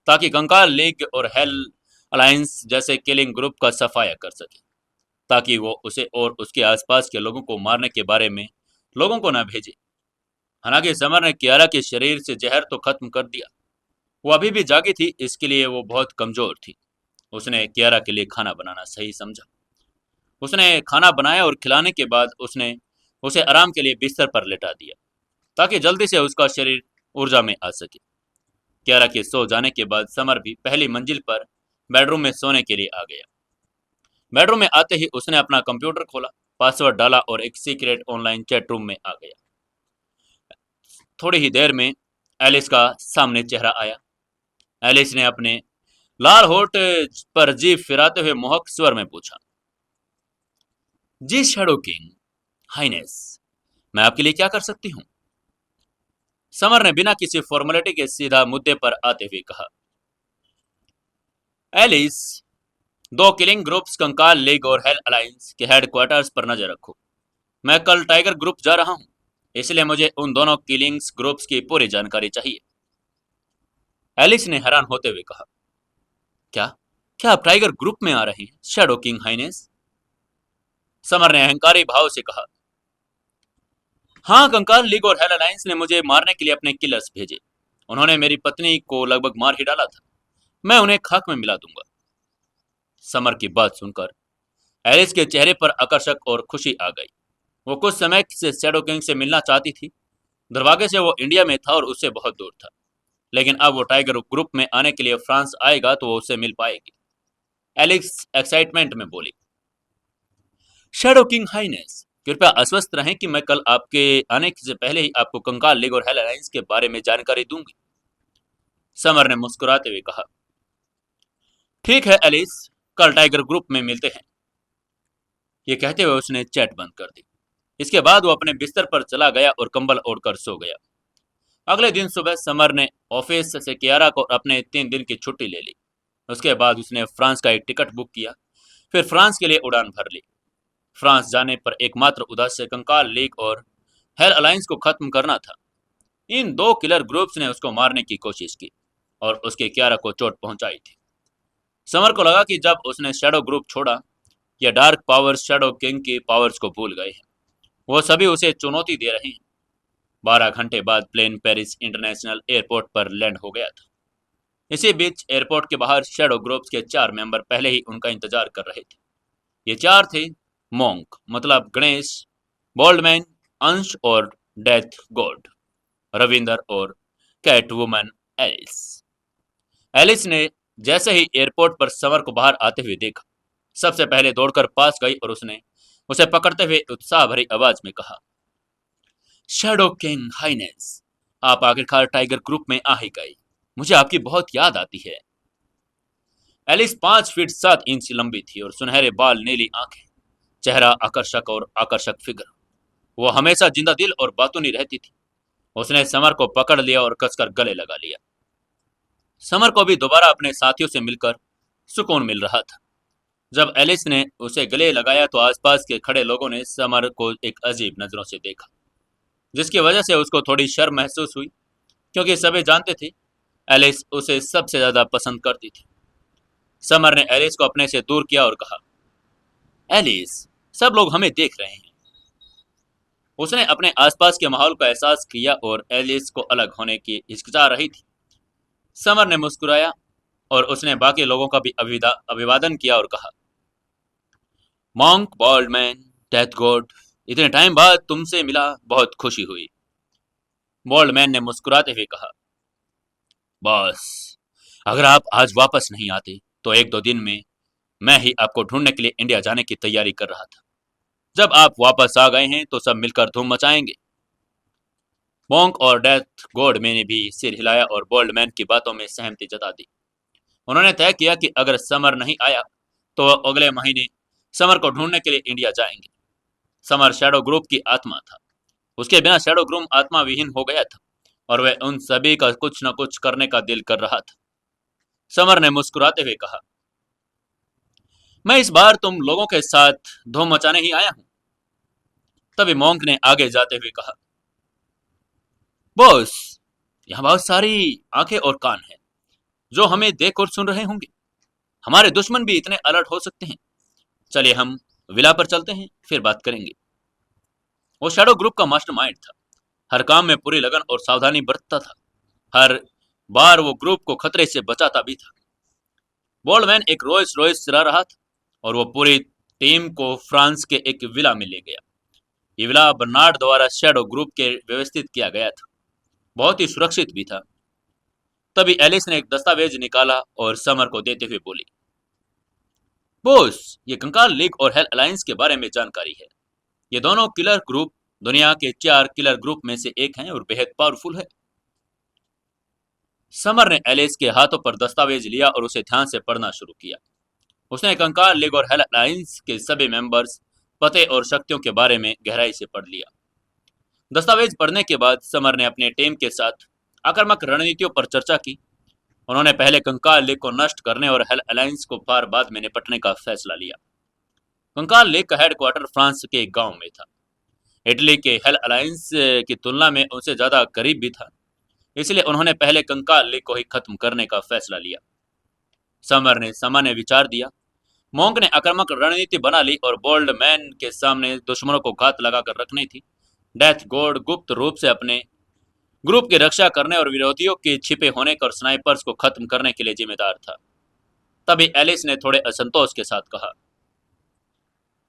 ताकि कंकाल लीग और हेल अलायंस जैसे किलिंग ग्रुप का सफाया कर सके, ताकि वो उसे और उसके आसपास के लोगों को मारने के बारे में लोगों को न भेजे। हालांकि समर ने कियारा के शरीर से जहर तो खत्म कर दिया, वो अभी भी जागी थी, इसके लिए वो बहुत कमजोर थी। उसने कियारा के लिए खाना बनाना सही समझा। उसने खाना बनाया और खिलाने के बाद उसने उसे आराम के लिए बिस्तर पर लेटा दिया ताकि जल्दी से उसका शरीर ऊर्जा में आ सके। कियारा के सो जाने के बाद समर भी पहली मंजिल पर बेडरूम में सोने के लिए आ गया। बेडरूम में आते ही उसने अपना कंप्यूटर खोला, पासवर्ड डाला और एक सीक्रेट ऑनलाइन चैट रूम में आ गया। थोड़ी ही देर में एलिस का सामने चेहरा आया। एलिस ने अपने लाल होठ पर जीभ फिराते हुए मोहक स्वर में पूछा, जी शैडो किंग हाइनेस, मैं आपके लिए क्या कर सकती हूँ? समर ने बिना किसी फॉर्मेलिटी के सीधा मुद्दे पर आते हुए कहा, एलिस, दो किलिंग ग्रुप्स कंकाल लीग और हेल अलायंस के हेडक्वार्टर्स पर नजर रखो। मैं कल टाइगर ग्रुप जा रहा हूँ, इसलिए मुझे उन दोनों किलिंग्स ग्रुप्स की पूरी जानकारी चाहिए। एलिस ने हैरान होते हुए कहा, क्या क्या आप टाइगर ग्रुप में आ रहे हैं शैडो किंग हाइनेस? समर ने अहंकारी भाव से कहा, हाँ, कंकाल लीग और हेल अलायंस ने मुझे मारने के लिए अपने किलर्स भेजे। उन्होंने मेरी पत्नी को लगभग मार ही डाला था। मैं उन्हें खाक में मिला दूंगा। समर की बात सुनकर एलिस के चेहरे पर आकर्षक और खुशी आ गई। वो कुछ समय से शैडो किंग से मिलना चाहती थी। दुर्भाग्य से वो इंडिया में था और उससे बहुत दूर था, लेकिन अब वो टाइगर ग्रुप में आने के लिए फ्रांस आएगा तो वो उससे मिल पाएगी। एलिस एक्साइटमेंट में बोली, शैडो किंग हाइनेस, कृपया आश्वस्त रहें कि मैं कल आपके आने से पहले ही आपको कंकाल लीग और हेल अलायंस के बारे में जानकारी दूंगी। समर ने मुस्कुराते हुए कहा, ठीक है एलिस, कल टाइगर ग्रुप में मिलते हैं। ये कहते हुए उसने चैट बंद कर दी। इसके बाद वो अपने बिस्तर पर चला गया और कंबल ओढ़कर सो गया। अगले दिन सुबह समर ने ऑफिस से कियारा को अपने 3 दिन की छुट्टी ले ली। उसके बाद उसने फ्रांस का एक टिकट बुक किया, फिर फ्रांस के लिए उड़ान भर ली। फ्रांस जाने पर एकमात्र उद्देश्य कंकाल लीग और हेल अलायंस को खत्म करना था। इन दो किलर ग्रुप्स ने उसको मारने की कोशिश की और उसके कियारा को चोट पहुंचाई थी। समर को लगा कि जब उसने शैडो ग्रुप छोड़ा, यह डार्क पावर्स शैडो किंग की पावर्स को भूल गए हैं। वो सभी उसे चुनौती दे रहे हैं। 12 घंटे बाद प्लेन पेरिस इंटरनेशनल एयरपोर्ट पर लैंड हो गया था। इसी बीच एयरपोर्ट के बाहर शैडो ग्रुप्स के 4 मेंबर पहले ही उनका इंतजार कर रहे थे। ये चार थे, मोंक मतलब गणेश, बोल्डमैन, अंश और डेथ गॉड, रविंदर और कैट वुमन एलिस। एलिस ने जैसे ही एयरपोर्ट पर समर को बाहर आते हुए देखा, सबसे पहले दौड़कर पास गई और उसने उसे पकड़ते हुए उत्साह भरी आवाज में कहा, शैडो किंग हाइनेस, आप आखिरकार टाइगर ग्रुप में आ ही गई। मुझे आपकी बहुत याद आती है। एलिस 5 फीट 7 इंच लंबी थी और सुनहरे बाल, नीली आंखें, चेहरा आकर्षक और आकर्षक फिगर। वो हमेशा जिंदा दिल और बातूनी रहती थी। उसने समर को पकड़ लिया और कसकर गले लगा लिया। समर को भी दोबारा अपने साथियों से मिलकर सुकून मिल रहा था। जब एलिस ने उसे गले लगाया तो आसपास के खड़े लोगों ने समर को एक अजीब नजरों से देखा, जिसकी वजह से उसको थोड़ी शर्म महसूस हुई, क्योंकि सभी जानते थे एलिस उसे सबसे ज्यादा पसंद करती थी। समर ने एलिस को अपने से दूर किया और कहा, एलिस, सब लोग हमें देख रहे हैं। उसने अपने आसपास के माहौल का एहसास किया और एलिस को अलग होने की हिचकिचा रही थी। समर ने मुस्कुराया और उसने बाकी लोगों का भी अभिवादन किया और कहा, मॉन्क, बॉल्डमैन, डेथ गॉड, इतने टाइम बाद तुमसे मिला, बहुत खुशी हुई। बॉल्डमैन ने मुस्कुराते हुए कहा, बॉस, अगर आप आज वापस नहीं आते तो 1-2 दिन में मैं ही आपको ढूंढने के लिए इंडिया जाने की तैयारी कर रहा था। जब आप वापस आ गए हैं तो सब मिलकर धूम मचाएंगे। मॉन्क और डेथ गॉड ने भी सिर हिलाया और बोल्डमैन की बातों में सहमति जता दी। उन्होंने तय किया कि अगर समर नहीं आया तो वह अगले महीने समर को ढूंढने के लिए इंडिया जाएंगे। समर शैडो ग्रुप की आत्मा था। उसके बिना शैडो ग्रुप आत्मा विहीन हो गया था और वह उन सभी का कुछ न कुछ करने का दिल कर रहा था। समर ने मुस्कुराते हुए कहा, मैं इस बार तुम लोगों के साथ धूम मचाने ही आया हूं। तभी मोंक ने आगे जाते हुए कहा, बॉस, यहाँ बहुत सारी आंखें और कान हैं जो हमें देख और सुन रहे होंगे। हमारे दुश्मन भी इतने अलर्ट हो सकते हैं। चलिए हम विला पर चलते हैं, फिर बात करेंगे। वो शैडो ग्रुप का मास्टरमाइंड था। हर काम में पूरी लगन और सावधानी बरतता था। हर बार वो ग्रुप को खतरे से बचाता भी था। बोल्डमैन एक रोल्स रॉयस चला रहा था और वो पूरी टीम को फ्रांस के एक विला में ले गया। ये विला बर्नार्ड द्वारा शैडो ग्रुप के व्यवस्थित किया गया था। बहुत ही सुरक्षित भी था। तभी एलिस ने एक दस्तावेज निकाला और समर को देते हुए बोली, बॉस, ये कंकाल लीग और हेल अलायंस के बारे में जानकारी है। ये दोनों किलर ग्रुप दुनिया के 4 किलर ग्रुप में से एक हैं और बेहद पावरफुल है। समर ने एलिस के हाथों पर दस्तावेज लिया और उसे ध्यान से पढ़ना शुरू किया। उसने कंकाल लीग और हेल अलायंस के सभी मेंबर्स, पते और शक्तियों के बारे में गहराई से पढ़ लिया। दस्तावेज पढ़ने के बाद समर ने अपने टीम के साथ आक्रामक रणनीतियों पर चर्चा की। उन्होंने पहले कंकाल लीग को नष्ट करने और हेल अलायंस को पार बाद में निपटने का फैसला लिया। कंकाल लीग का हेडक्वार्टर फ्रांस के एक गांव में था। इटली के हेल अलायंस की तुलना में उनसे ज्यादा करीब भी था, इसलिए उन्होंने पहले कंकाल लीग को ही खत्म करने का फैसला लिया। समर ने सामान्य विचार दिया। मोंक ने आक्रामक रणनीति बना ली और बोल्ड मैन के सामने दुश्मनों को घात लगाकर रखनी थी। डेथ गॉड गुप्त रूप से अपने ग्रुप की रक्षा करने और विरोधियों के छिपे होने और स्नाइपर्स को खत्म करने के लिए जिम्मेदार था। तभी एलिस ने थोड़े असंतोष के साथ कहा,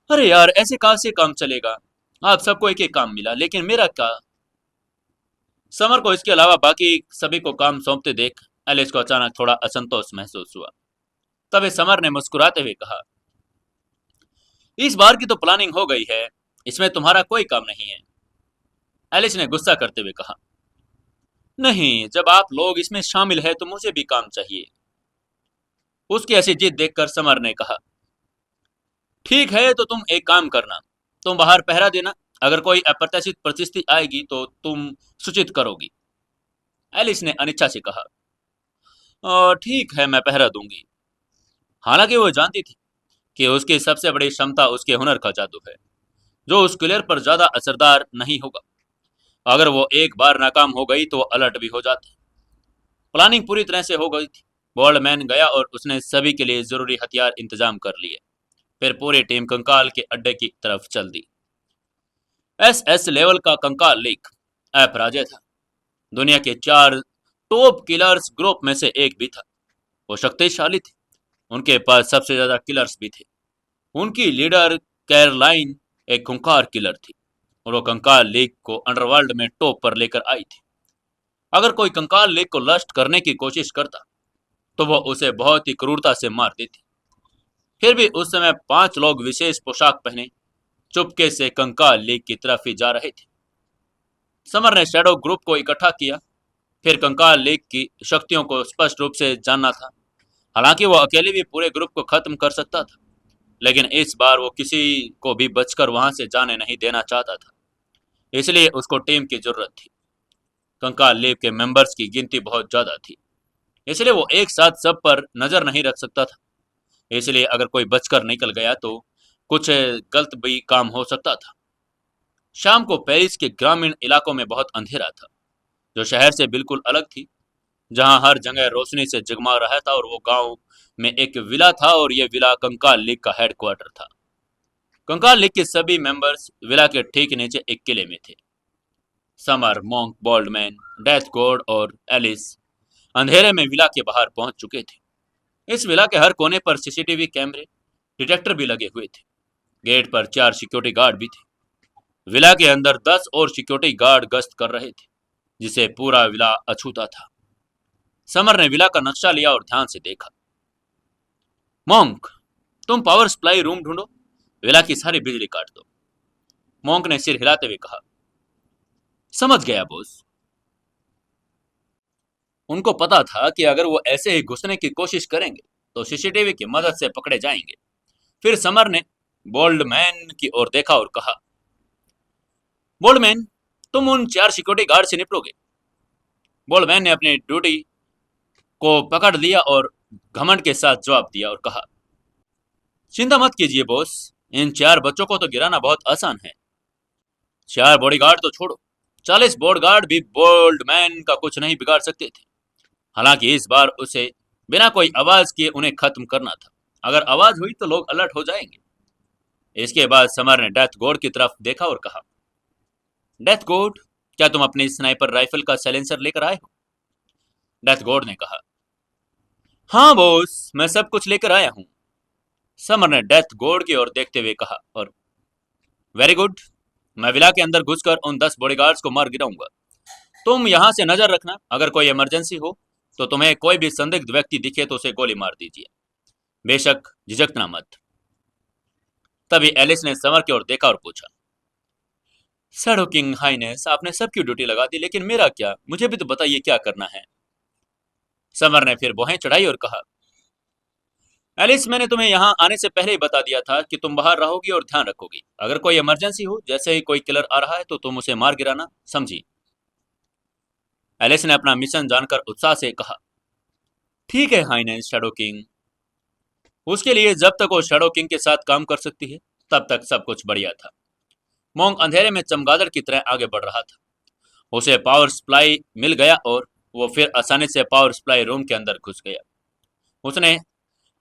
अरे यार, ऐसे कहां से काम चलेगा? आप सबको एक एक काम मिला, लेकिन मेरा क्या? समर को इसके अलावा बाकी सभी को काम सौंपते देख एलिस को अचानक थोड़ा असंतोष महसूस हुआ। तभी समर ने मुस्कुराते हुए कहा, इस बार की तो प्लानिंग हो गई है, इसमें तुम्हारा कोई काम नहीं है। एलिस ने गुस्सा करते हुए कहा, नहीं, जब आप लोग इसमें शामिल है तो मुझे भी काम चाहिए। उसकी ऐसी जिद देखकर समर ने कहा, ठीक है, तो तुम एक काम करना, तुम बाहर पहरा देना। अगर कोई अप्रत्याशित परिस्थिति आएगी तो तुम सूचित करोगी। एलिस ने अनिच्छा से कहा, ठीक है, मैं पहरा दूंगी। हालांकि वो जानती थी कि उसकी सबसे बड़ी क्षमता उसके हुनर का जादू है, जो उस किलर पर ज्यादा असरदार नहीं होगा। अगर वो एक बार नाकाम हो गई तो वो अलर्ट भी हो जाती। प्लानिंग पूरी तरह से हो गई थी। बॉल्डमैन गया और उसने सभी के लिए जरूरी हथियार इंतजाम कर लिए। फिर पूरी टीम कंकाल के अड्डे की तरफ चल दी। एसएस लेवल का कंकाल लीग अपराजय था। दुनिया के 4 टॉप किलर्स ग्रुप में से एक भी था। वो शक्तिशाली थे। उनके पास सबसे ज्यादा किलर्स भी थे। उनकी लीडर कैरलाइन एक खूंखार किलर थी और वो कंकाल लीग को अंडरवर्ल्ड में टॉप पर लेकर आई थी। अगर कोई कंकाल लीग को नष्ट करने की कोशिश करता तो वो उसे बहुत ही क्रूरता से मार देती। फिर भी उस समय 5 लोग विशेष पोशाक पहने चुपके से कंकाल लीग की तरफ ही जा रहे थे। समर ने शैडो ग्रुप को इकट्ठा किया। फिर कंकाल लीग की शक्तियों को स्पष्ट रूप से जानना था। हालांकि वो अकेले भी पूरे ग्रुप को खत्म कर सकता था, लेकिन इस बार वो किसी को भी बचकर वहां से जाने नहीं देना चाहता था। इसलिए उसको टीम की जरूरत थी। कंकाल लीग के मेंबर्स की गिनती बहुत ज्यादा थी, इसलिए वो एक साथ सब पर नजर नहीं रख सकता था। इसलिए अगर कोई बचकर निकल गया तो कुछ गलत भी काम हो सकता था। शाम को पेरिस के ग्रामीण इलाकों में बहुत अंधेरा था, जो शहर से बिल्कुल अलग थी, जहां हर जगह रोशनी से जगमगा रहा था। और वो गांव में एक विला था और यह विला कंकाल लीग का हेडक्वार्टर था। कंकाल लीग के सभी मेंबर्स विला के ठीक नीचे एक किले में थे। Summer, monk, Boltzmann, death God और एलिस अंधेरे में विला के बाहर पहुंच चुके थे। इस विला के हर कोने पर सीसीटीवी कैमरे डिटेक्टर भी लगे हुए थे। गेट पर 4 सिक्योरिटी गार्ड भी थे। विला के अंदर 10 और सिक्योरिटी गार्ड गश्त कर रहे थे, जिसे पूरा विला अछूता था। समर ने विला का नक्शा लिया और ध्यान से देखा। मॉन्क, तुम पावर सप्लाई रूम ढूंढो, विला की सारी बिजली काट दो। मॉन्क ने सिर हिलाते हुए कहा, समझ गया बॉस। उनको पता था कि अगर वो ऐसे ही घुसने की कोशिश करेंगे तो सीसीटीवी की मदद से पकड़े जाएंगे। फिर समर ने बोल्डमैन की ओर देखा और कहा, बोल्डमैन, तुम उन 4 सिक्योरिटी गार्ड से निपटोगे? बोल्डमैन ने अपनी ड्यूटी को पकड़ लिया और घमंड के साथ जवाब दिया और कहा, चिंता मत कीजिए बॉस, इन 4 बच्चों को तो गिराना बहुत आसान है। 4 बॉडीगार्ड तो छोड़ो, 40 बॉडीगार्ड भी बोल्डमैन का कुछ नहीं बिगाड़ सकते थे। हालांकि इस बार उसे बिना कोई आवाज किए उन्हें खत्म करना था। अगर आवाज हुई तो लोग अलर्ट हो जाएंगे। इसके बाद समर ने डेथ गोड की तरफ देखा और कहा, डेथ गोड, क्या तुम अपनी स्नाइपर राइफल का साइलेंसर लेकर आए हो? डेथ गोड ने कहा, हाँ बॉस, मैं सब कुछ लेकर आया हूं। समर ने डेथ गोड की ओर देखते हुए कहा, और वेरी गुड, मैं विला के अंदर घुसकर उन 10 बॉडीगार्ड्स को मार गिराऊंगा। तुम यहां से नजर रखना, अगर कोई इमरजेंसी हो तो तुम्हें कोई भी संदिग्ध व्यक्ति दिखे तो उसे गोली मार दीजिए, बेशक झिझकना मत। तभी एलिस ने समर की ओर देखा और पूछा, शैडो किंग हाइनेस, आपने सबकी ड्यूटी लगा दी, लेकिन मेरा क्या? मुझे भी तो बताइए क्या करना है। समर ने फिर बोहें चढ़ाई और कहा, एलिस, मैंने तुम्हें यहाँ आने से पहले ही बता दिया था कि तुम बाहर रहोगी और ध्यान रखोगी। अगर कोई इमरजेंसी हो, जैसे ही कोई किलर आ रहा है, तो तुम उसे मार गिराना, समझी? एलिस ने अपना मिशन जानकर उत्साह से कहा, ठीक है हाइनेस शैडो किंग। उसके लिए जब तक वो शैडो किंग के साथ काम कर सकती है तब तक सब कुछ बढ़िया था। मोंग अंधेरे में चमगादड़ की तरह आगे बढ़ रहा था। उसे पावर सप्लाई मिल गया और वो फिर आसानी से पावर सप्लाई रूम के अंदर घुस गया। उसने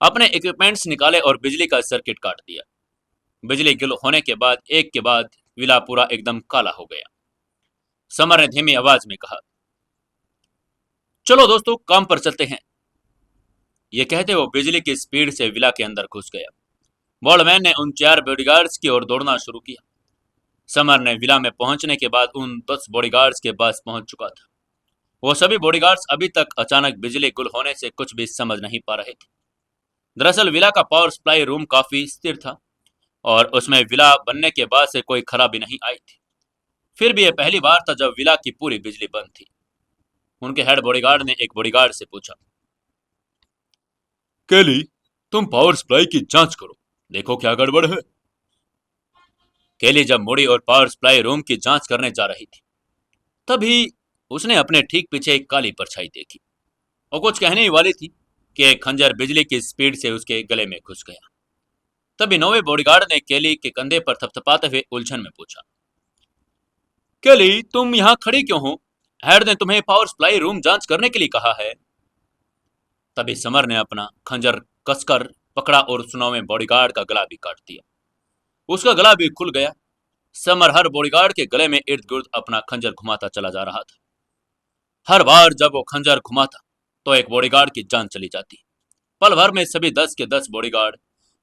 अपने इक्विपमेंट्स निकाले और बिजली का सर्किट काट दिया। बिजली गुल होने के बाद एक के बाद विला पूरा एकदम काला हो गया। समर ने धीमी आवाज में कहा, चलो दोस्तों, काम पर चलते हैं। ये कहते वो बिजली की स्पीड से विला के अंदर घुस गया। बॉल्डमैन ने उन 4 बॉडीगार्ड्स की ओर दौड़ना शुरू किया। समर ने विला में पहुंचने के बाद उन 10 बॉडीगार्ड्स के पास पहुंच चुका था। वो सभी बॉडीगार्ड्स अभी तक अचानक बिजली गुल होने से कुछ भी समझ नहीं पा रहे थे। दरअसल विला का पावर सप्लाई रूम काफी स्थिर था और उसमें विला बनने के बाद से कोई खराबी नहीं आई थी। फिर भी यह पहली बार था जब विला की पूरी बिजली बंद थी। उनके हेड बॉडीगार्ड ने एक बॉडीगार्ड से पूछा, केली, तुम पावर सप्लाई की जांच करो, देखो क्या गड़बड़ है। केली जब मुड़ी और पावर सप्लाई रूम की जांच करने जा रही थी तभी उसने अपने ठीक पीछे एक काली परछाई देखी। वो कुछ कहने ही वाली थी कि एक खंजर बिजली की स्पीड से उसके गले में घुस गया। तभी नौवे बॉडीगार्ड ने केली के कंधे पर थपथपाते हुए उलझन में पूछा, केली, तुम यहाँ खड़ी क्यों हो? हेड ने तुम्हें पावर सप्लाई रूम जांच करने के लिए कहा है। तभी समर ने अपना खंजर कसकर पकड़ा और उस नौवे बॉडीगार्ड का गला भी काट दिया। उसका गला भी खुल गया। समर हर बॉडीगार्ड के गले में इर्द गिर्द अपना खंजर घुमाता चला जा रहा था। हर बार जब वो खंजर घुमाता तो एक बॉडीगार्ड की जान चली जाती। पल भर में सभी 10 के 10 बॉडीगार्ड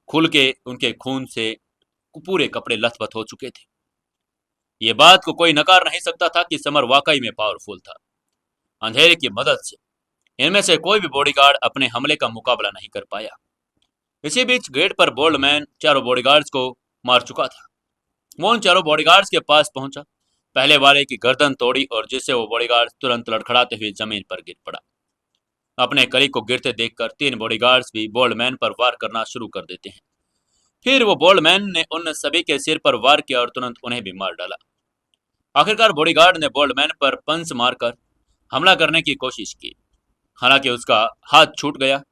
खुल के उनके खून से पूरे कपड़े लथपथ हो चुके थे। ये बात को कोई नकार नहीं सकता था कि समर वाकई में पावरफुल था। अंधेरे की मदद से इनमें से कोई भी बॉडीगार्ड अपने हमले का मुकाबला नहीं कर पाया। इसी बीच गेट पर बोल्डमैन चारों बॉडीगार्ड्स को मार चुका था। वो उन चारों बॉडीगार्ड्स के पास पहुंचा, पहले वाले की गर्दन तोड़ी और जिससे वो बॉडीगार्ड तुरंत लड़खड़ाते हुए जमीन पर गिर पड़ा। अपने कलीग को गिरते देखकर 3 बॉडीगार्ड्स भी बोल्डमैन पर वार करना शुरू कर देते हैं। फिर वो बोल्डमैन ने उन सभी के सिर पर वार किया और तुरंत उन्हें भी मार डाला। आखिरकार बॉडीगार्ड ने बोल्डमैन पर पंच मारकर हमला करने की कोशिश की। हालांकि उसका हाथ छूट गया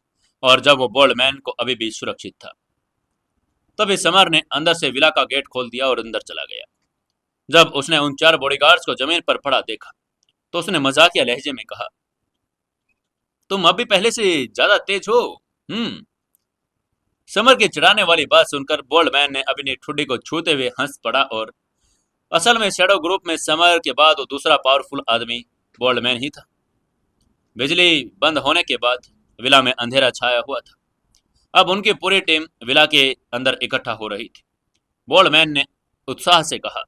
और जब वो बोल्डमैन को अभी भी सुरक्षित था तभी समर ने अंदर से विला का गेट खोल दिया और अंदर चला गया। जब उसने उन 4 बॉडीगार्ड्स को जमीन पर पड़ा देखा तो उसने मजाकिया लहजे में कहा, तुम अभी पहले से ज्यादा तेज हो। समर की चिढ़ाने वाली बात सुनकर बोल्डमैन ने अपनी ठुड्डी को छूते हुए हंस पड़ा और असल में शैडो ग्रुप में समर के बाद वो दूसरा पावरफुल आदमी बोल्डमैन ही था। बिजली बंद होने के बाद विला में अंधेरा छाया हुआ था। अब उनकी पूरी टीम विला के अंदर इकट्ठा हो रही थी। बोल्डमैन ने उत्साह से कहा,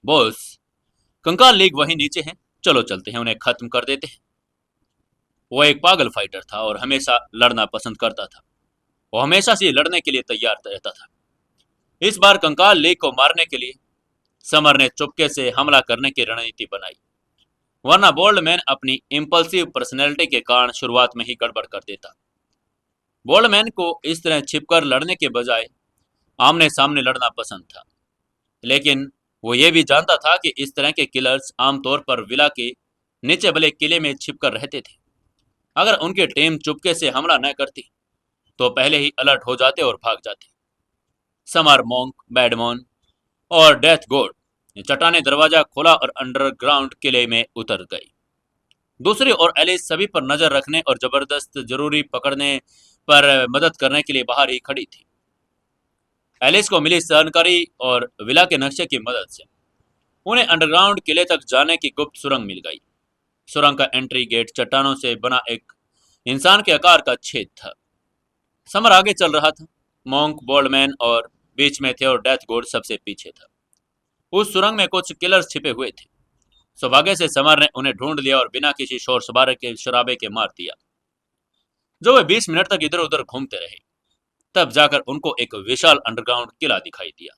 बॉस, कंकाल लीग वहीं नीचे हैं, चलो चलते हैं, उन्हें खत्म कर देते हैं। वो एक पागल फाइटर था और हमेशा लड़ना पसंद करता था। वो हमेशा से लड़ने के लिए तैयार रहता था। इस बार कंकाल लीग को मारने के लिए समर ने चुपके से हमला करने की रणनीति बनाई। वरना बोल्ड मैन अपनी इम्पल्सिव पर्सनैलिटी के कारण शुरुआत में ही गड़बड़ कर देता। बोल्ड मैन को इस तरह छिपकर लड़ने के बजाय आमने सामने लड़ना पसंद था, लेकिन वो ये भी जानता था कि इस तरह के किलर्स आमतौर पर विला के नीचे बले किले में छिपकर रहते थे। अगर उनकी टीम चुपके से हमला न करती तो पहले ही अलर्ट हो जाते और भाग जाते। समर, मोंक, बैडमोन और डेथ गोड ने चट्टाने दरवाजा खोला और अंडरग्राउंड किले में उतर गई। दूसरी ओर एलिस सभी पर नजर रखने और जबरदस्त जरूरी पकड़ने पर मदद करने के लिए बाहर ही खड़ी थी। एलिस को मिली जानकारी और विला के नक्शे की मदद से उन्हें अंडरग्राउंड किले तक जाने की गुप्त सुरंग मिल गई। सुरंग का एंट्री गेट चट्टानों से बना एक इंसान के आकार का छेद था। समर आगे चल रहा था, मोंक, बोल्डमैन और बीच में थे और डेथ गोड सबसे पीछे था। उस सुरंग में कुछ किलर्स छिपे हुए थे। सौभाग्य से समर ने उन्हें ढूंढ लिया और बिना किसी शोर शराबे के मार दिया। जो वे 20 मिनट तक इधर उधर घूमते रहे, तब जाकर उनको एक विशाल अंडरग्राउंड किला दिखाई दिया।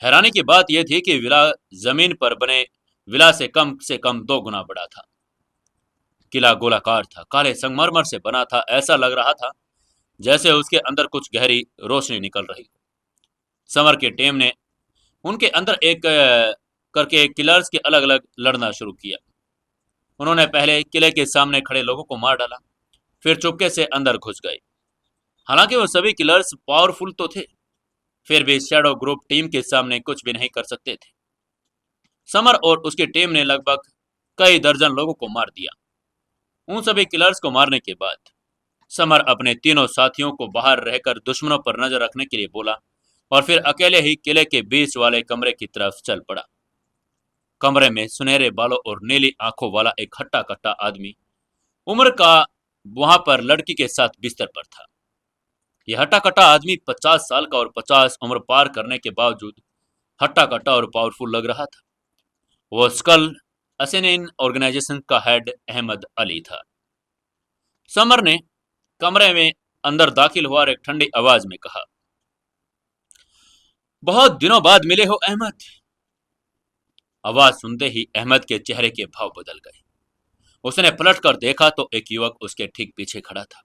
हैरानी की बात यह थी कि विला जमीन पर बने विला से कम 2 गुना बड़ा था। किला गोलाकार था, काले संगमरमर से बना था। ऐसा लग रहा था जैसे उसके अंदर कुछ गहरी रोशनी निकल रही। समर की टीम ने उनके अंदर एक करके किलर्स के अलग अलग लड़ना शुरू किया। उन्होंने पहले किले के सामने खड़े लोगों को मार डाला, फिर चुपके से अंदर घुस गए। हालांकि वो सभी किलर्स पावरफुल तो थे, फिर भी शैडो ग्रुप टीम के सामने कुछ भी नहीं कर सकते थे। समर और उसकी टीम ने लगभग कई दर्जन लोगों को मार दिया। उन सभी किलर्स को मारने के बाद समर अपने तीनों साथियों को बाहर रहकर दुश्मनों पर नजर रखने के लिए बोला और फिर अकेले ही किले के बीच वाले कमरे की तरफ चल पड़ा। कमरे में सुनहरे बालों और नीली आंखों वाला एक हट्टा कट्टा आदमी उम्र का वहां पर लड़की के साथ बिस्तर पर था। यह हट्टा कट्टा आदमी 50 साल का और 50 उम्र पार करने के बावजूद हट्टा कट्टा और पावरफुल लग रहा था। वो स्कल असेनिन ऑर्गेनाइजेशन का हेड अहमद अली था। समर ने कमरे में अंदर दाखिल हुआ और एक ठंडी आवाज में कहा, बहुत दिनों बाद मिले हो अहमद। आवाज सुनते ही अहमद के चेहरे के भाव बदल गए। उसने पलट कर देखा तो एक युवक उसके ठीक पीछे खड़ा था।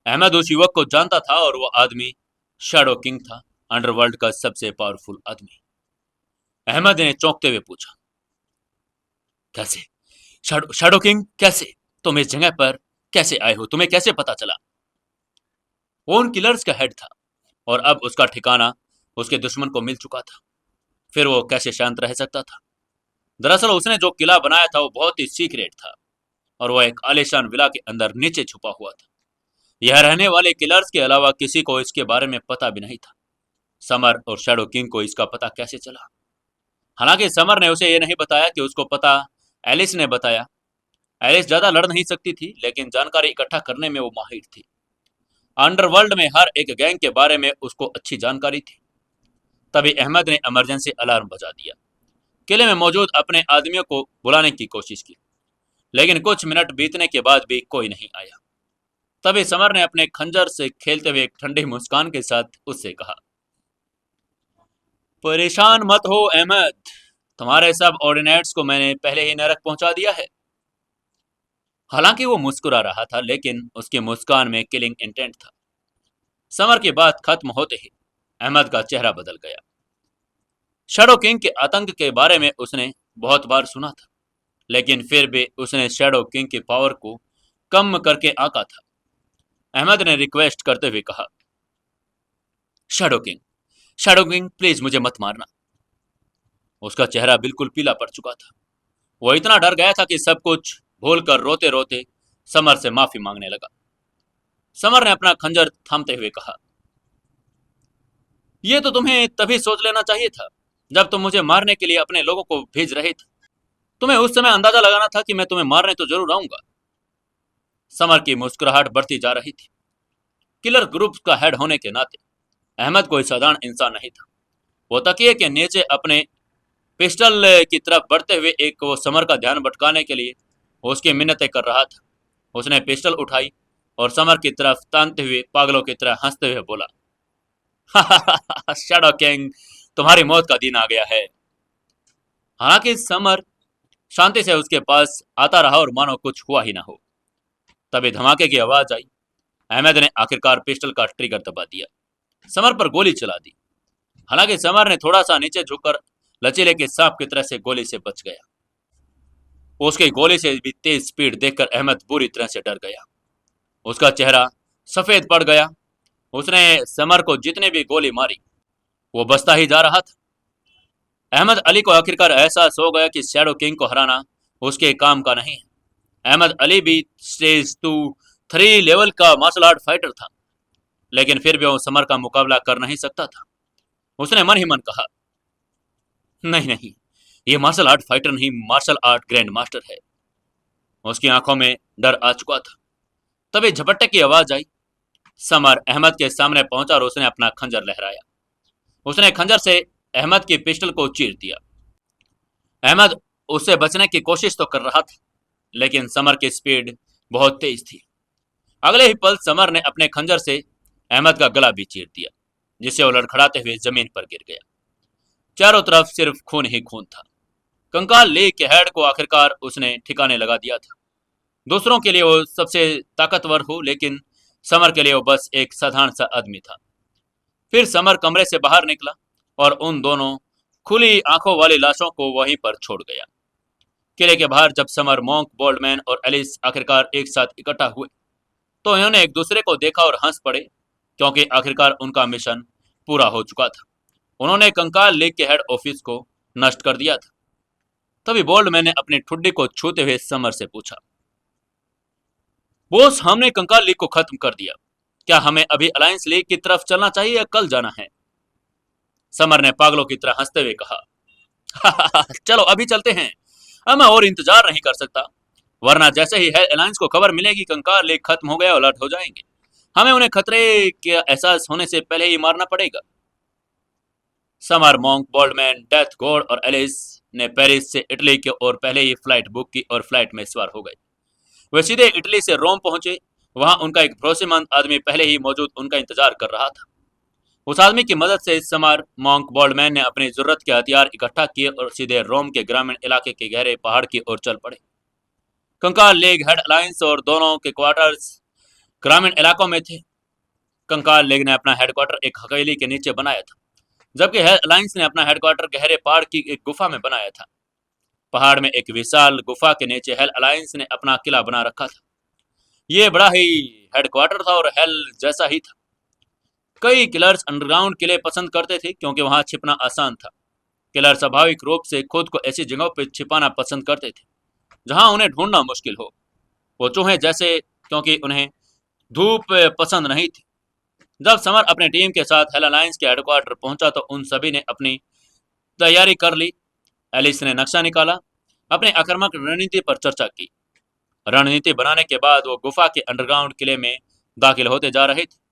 अहमद उस युवक को जानता था और वह आदमी शैडो किंग था, अंडरवर्ल्ड का सबसे पावरफुल आदमी। अहमद ने चौंकते हुए पूछा, कैसे? शैडो किंग कैसे? तुम इस जगह पर कैसे आए हो? तुम्हें कैसे पता चला? वो उन किलर्स का हेड था और अब उसका ठिकाना उसके दुश्मन को मिल चुका था। फिर वो कैसे शांत रह सकता था? दरअसल उसने जो किला बनाया था वो बहुत ही सीक्रेट था और वो एक आलीशान विला के अंदर नीचे छुपा हुआ था। यह रहने वाले किलर्स के अलावा किसी को इसके बारे में पता भी नहीं था। समर और शैडो किंग को इसका पता कैसे चला? हालांकि समर ने उसे यह नहीं बताया कि उसको पता एलिस ने बताया। एलिस ज्यादा लड़ नहीं सकती थी, लेकिन जानकारी इकट्ठा करने में वो माहिर थी। अंडरवर्ल्ड में हर एक गैंग के बारे में उसको अच्छी जानकारी थी। तभी अहमद ने इमरजेंसी अलार्म बजा दिया। किले में मौजूद अपने आदमियों को बुलाने की कोशिश की, लेकिन कुछ मिनट बीतने के बाद भी कोई नहीं आया। तभी समर ने अपने खंजर से खेलते हुए एक ठंडी मुस्कान के साथ उससे कहा, परेशान मत हो अहमद, तुम्हारे सब ऑर्डिनेट्स को मैंने पहले ही नरक पहुंचा दिया है। हालांकि वो मुस्कुरा रहा था, लेकिन उसकी मुस्कान में किलिंग इंटेंट था। समर की बात खत्म होते ही अहमद का चेहरा बदल गया। शैडो किंग के आतंक के बारे में उसने बहुत बार सुना था, लेकिन फिर भी उसने शैडो किंग की पावर को कम करके आंका था। अहमद ने रिक्वेस्ट करते हुए कहा, shadow king, shadow king please मुझे मत मारना। उसका चेहरा बिल्कुल पीला पड़ चुका था। वो इतना डर गया था कि सब कुछ भूलकर रोते रोते समर से माफी मांगने लगा। समर ने अपना खंजर थामते हुए कहा, यह तो तुम्हें तभी सोच लेना चाहिए था जब तुम मुझे मारने के लिए अपने लोगों को भेज रहे थे। तुम्हें उस समय अंदाजा लगाना था कि मैं तुम्हें मारने तो जरूर आऊंगा। समर की मुस्कुराहट बढ़ती जा रही थी। किलर ग्रुप का हेड होने के नाते अहमद कोई साधारण इंसान नहीं था। वो तकिए के नीचे अपने पिस्टल की तरफ बढ़ते हुए एक वो समर का ध्यान भटकाने के लिए उसकी मिन्नतें कर रहा था। उसने पिस्टल उठाई और समर की तरफ तानते हुए पागलों की तरह हंसते हुए बोला, शैडो किंग, तुम्हारी मौत का दिन आ गया है। हालांकि समर शांति से उसके पास आता रहा और मानो कुछ हुआ ही ना हो। तभी धमाके की आवाज आई। अहमद ने आखिरकार पिस्टल का ट्रिगर दबा दिया, समर पर गोली चला दी। हालांकि समर ने थोड़ा सा नीचे झुककर लचीले के सांप की तरह से गोली से बच गया। उसकी गोली से भी तेज स्पीड देखकर अहमद बुरी तरह से डर गया। उसका चेहरा सफेद पड़ गया। उसने समर को जितने भी गोली मारी वो बचता ही जा रहा था। अहमद अली को आखिरकार एहसास हो गया कि शैडो किंग को हराना उसके काम का नहीं है। अहमद अली भी स्टेज 2-3 लेवल का मार्शल आर्ट फाइटर था, लेकिन फिर भी वो समर का मुकाबला कर नहीं सकता था। उसने मन ही मन कहा, नहीं नहीं, ये मार्शल आर्ट फाइटर नहीं, मार्शल आर्ट ग्रैंड मास्टर है। उसकी आंखों में डर आ चुका था। तभी झपट्टे की आवाज आई। समर अहमद के सामने पहुंचा और उसने अपना खंजर लहराया। उसने खंजर से अहमद की पिस्टल को चीर दिया। अहमद उससे बचने की कोशिश तो कर रहा था, लेकिन समर की स्पीड बहुत तेज थी। अगले ही पल समर ने अपने खंजर से अहमद का गला भी चीर दिया, जिससे वो लड़खड़ाते हुए जमीन पर गिर गया। चारों तरफ सिर्फ खून ही खून था। कंकाल ली के हेड को आखिरकार उसने ठिकाने लगा दिया था। दूसरों के लिए वो सबसे ताकतवर हो, लेकिन समर के लिए वो बस एक साधारण सा आदमी था। फिर समर कमरे से बाहर निकला और उन दोनों खुली आंखों वाली लाशों को वहीं पर छोड़ गया। किले के बाहर जब समर, मॉन्क, बोल्डमैन और एलिस आखिरकार एक साथ इकट्ठा हुए तो इन्होंने एक दूसरे को देखा और हंस पड़े, क्योंकि आखिरकार उनका मिशन पूरा हो चुका था। उन्होंने कंकाल लेक के हेड ऑफिस को नष्ट कर दिया था। तभी बोल्डमैन ने अपनी ठुड्डी को छूते हुए समर से पूछा, बॉस, हमने कंकाल लीग को खत्म कर दिया, क्या हमें अभी अलायंस लीग की तरफ चलना चाहिए या कल जाना है? समर ने पागलों की तरह हंसते हुए कहा, चलो अभी चलते हैं, अब मैं और इंतजार नहीं कर सकता, वरना जैसे ही हेल अलायंस को खबर मिलेगी कंकाल लीग खत्म हो गया, अलर्ट हो जाएंगे। हमें उन्हें खतरे के एहसास होने से पहले ही मारना पड़ेगा। Summer, monk, Boltzmann, death God और एलिस ने पेरिस से इटली की ओर पहले ही फ्लाइट बुक की और फ्लाइट में सवार हो गए। वे सीधे इटली से रोम पहुंचे। वहां उनका एक भरोसेमंद आदमी पहले ही मौजूद उनका इंतजार कर रहा था। उस आदमी की मदद से समर, मॉन्क, बोल्डमैन ने अपनी जरूरत के हथियार इकट्ठा किए और सीधे रोम के ग्रामीण इलाके के गहरे पहाड़ की ओर चल पड़े। कंकाल लीग, हेड अलायंस और दोनों के क्वार्टर्स ग्रामीण इलाकों में थे। कंकाल लीग ने अपना हेडक्वार्टर एक हवेली के नीचे बनाया था, जबकि हेड अलायंस ने अपना हेडक्वार्टर गहरे पहाड़ की एक गुफा में बनाया था। पहाड़ में एक विशाल गुफा के नीचे हेल अलायंस ने अपना किला बना रखा था। ये बड़ा ही हेडक्वार्टर था और हेल जैसा ही था। कई किलर्स अंडरग्राउंड किले पसंद करते थे, क्योंकि वहां छिपना आसान था। किलर स्वाभाविक रूप से खुद को ऐसी जगहों पर छिपाना पसंद करते थे जहां उन्हें ढूंढना मुश्किल हो। वो चूहे जैसे, क्योंकि उन्हें धूप पसंद नहीं थी। जब समर अपने टीम के साथ हेल अलायंस के हेडक्वार्टर पहुंचा तो उन सभी ने अपनी तैयारी कर ली। एलिस ने नक्शा निकाला, अपने आक्रामक रणनीति पर चर्चा की। रणनीति बनाने के बाद वो गुफा के अंडरग्राउंड किले में दाखिल होते जा रहे थे।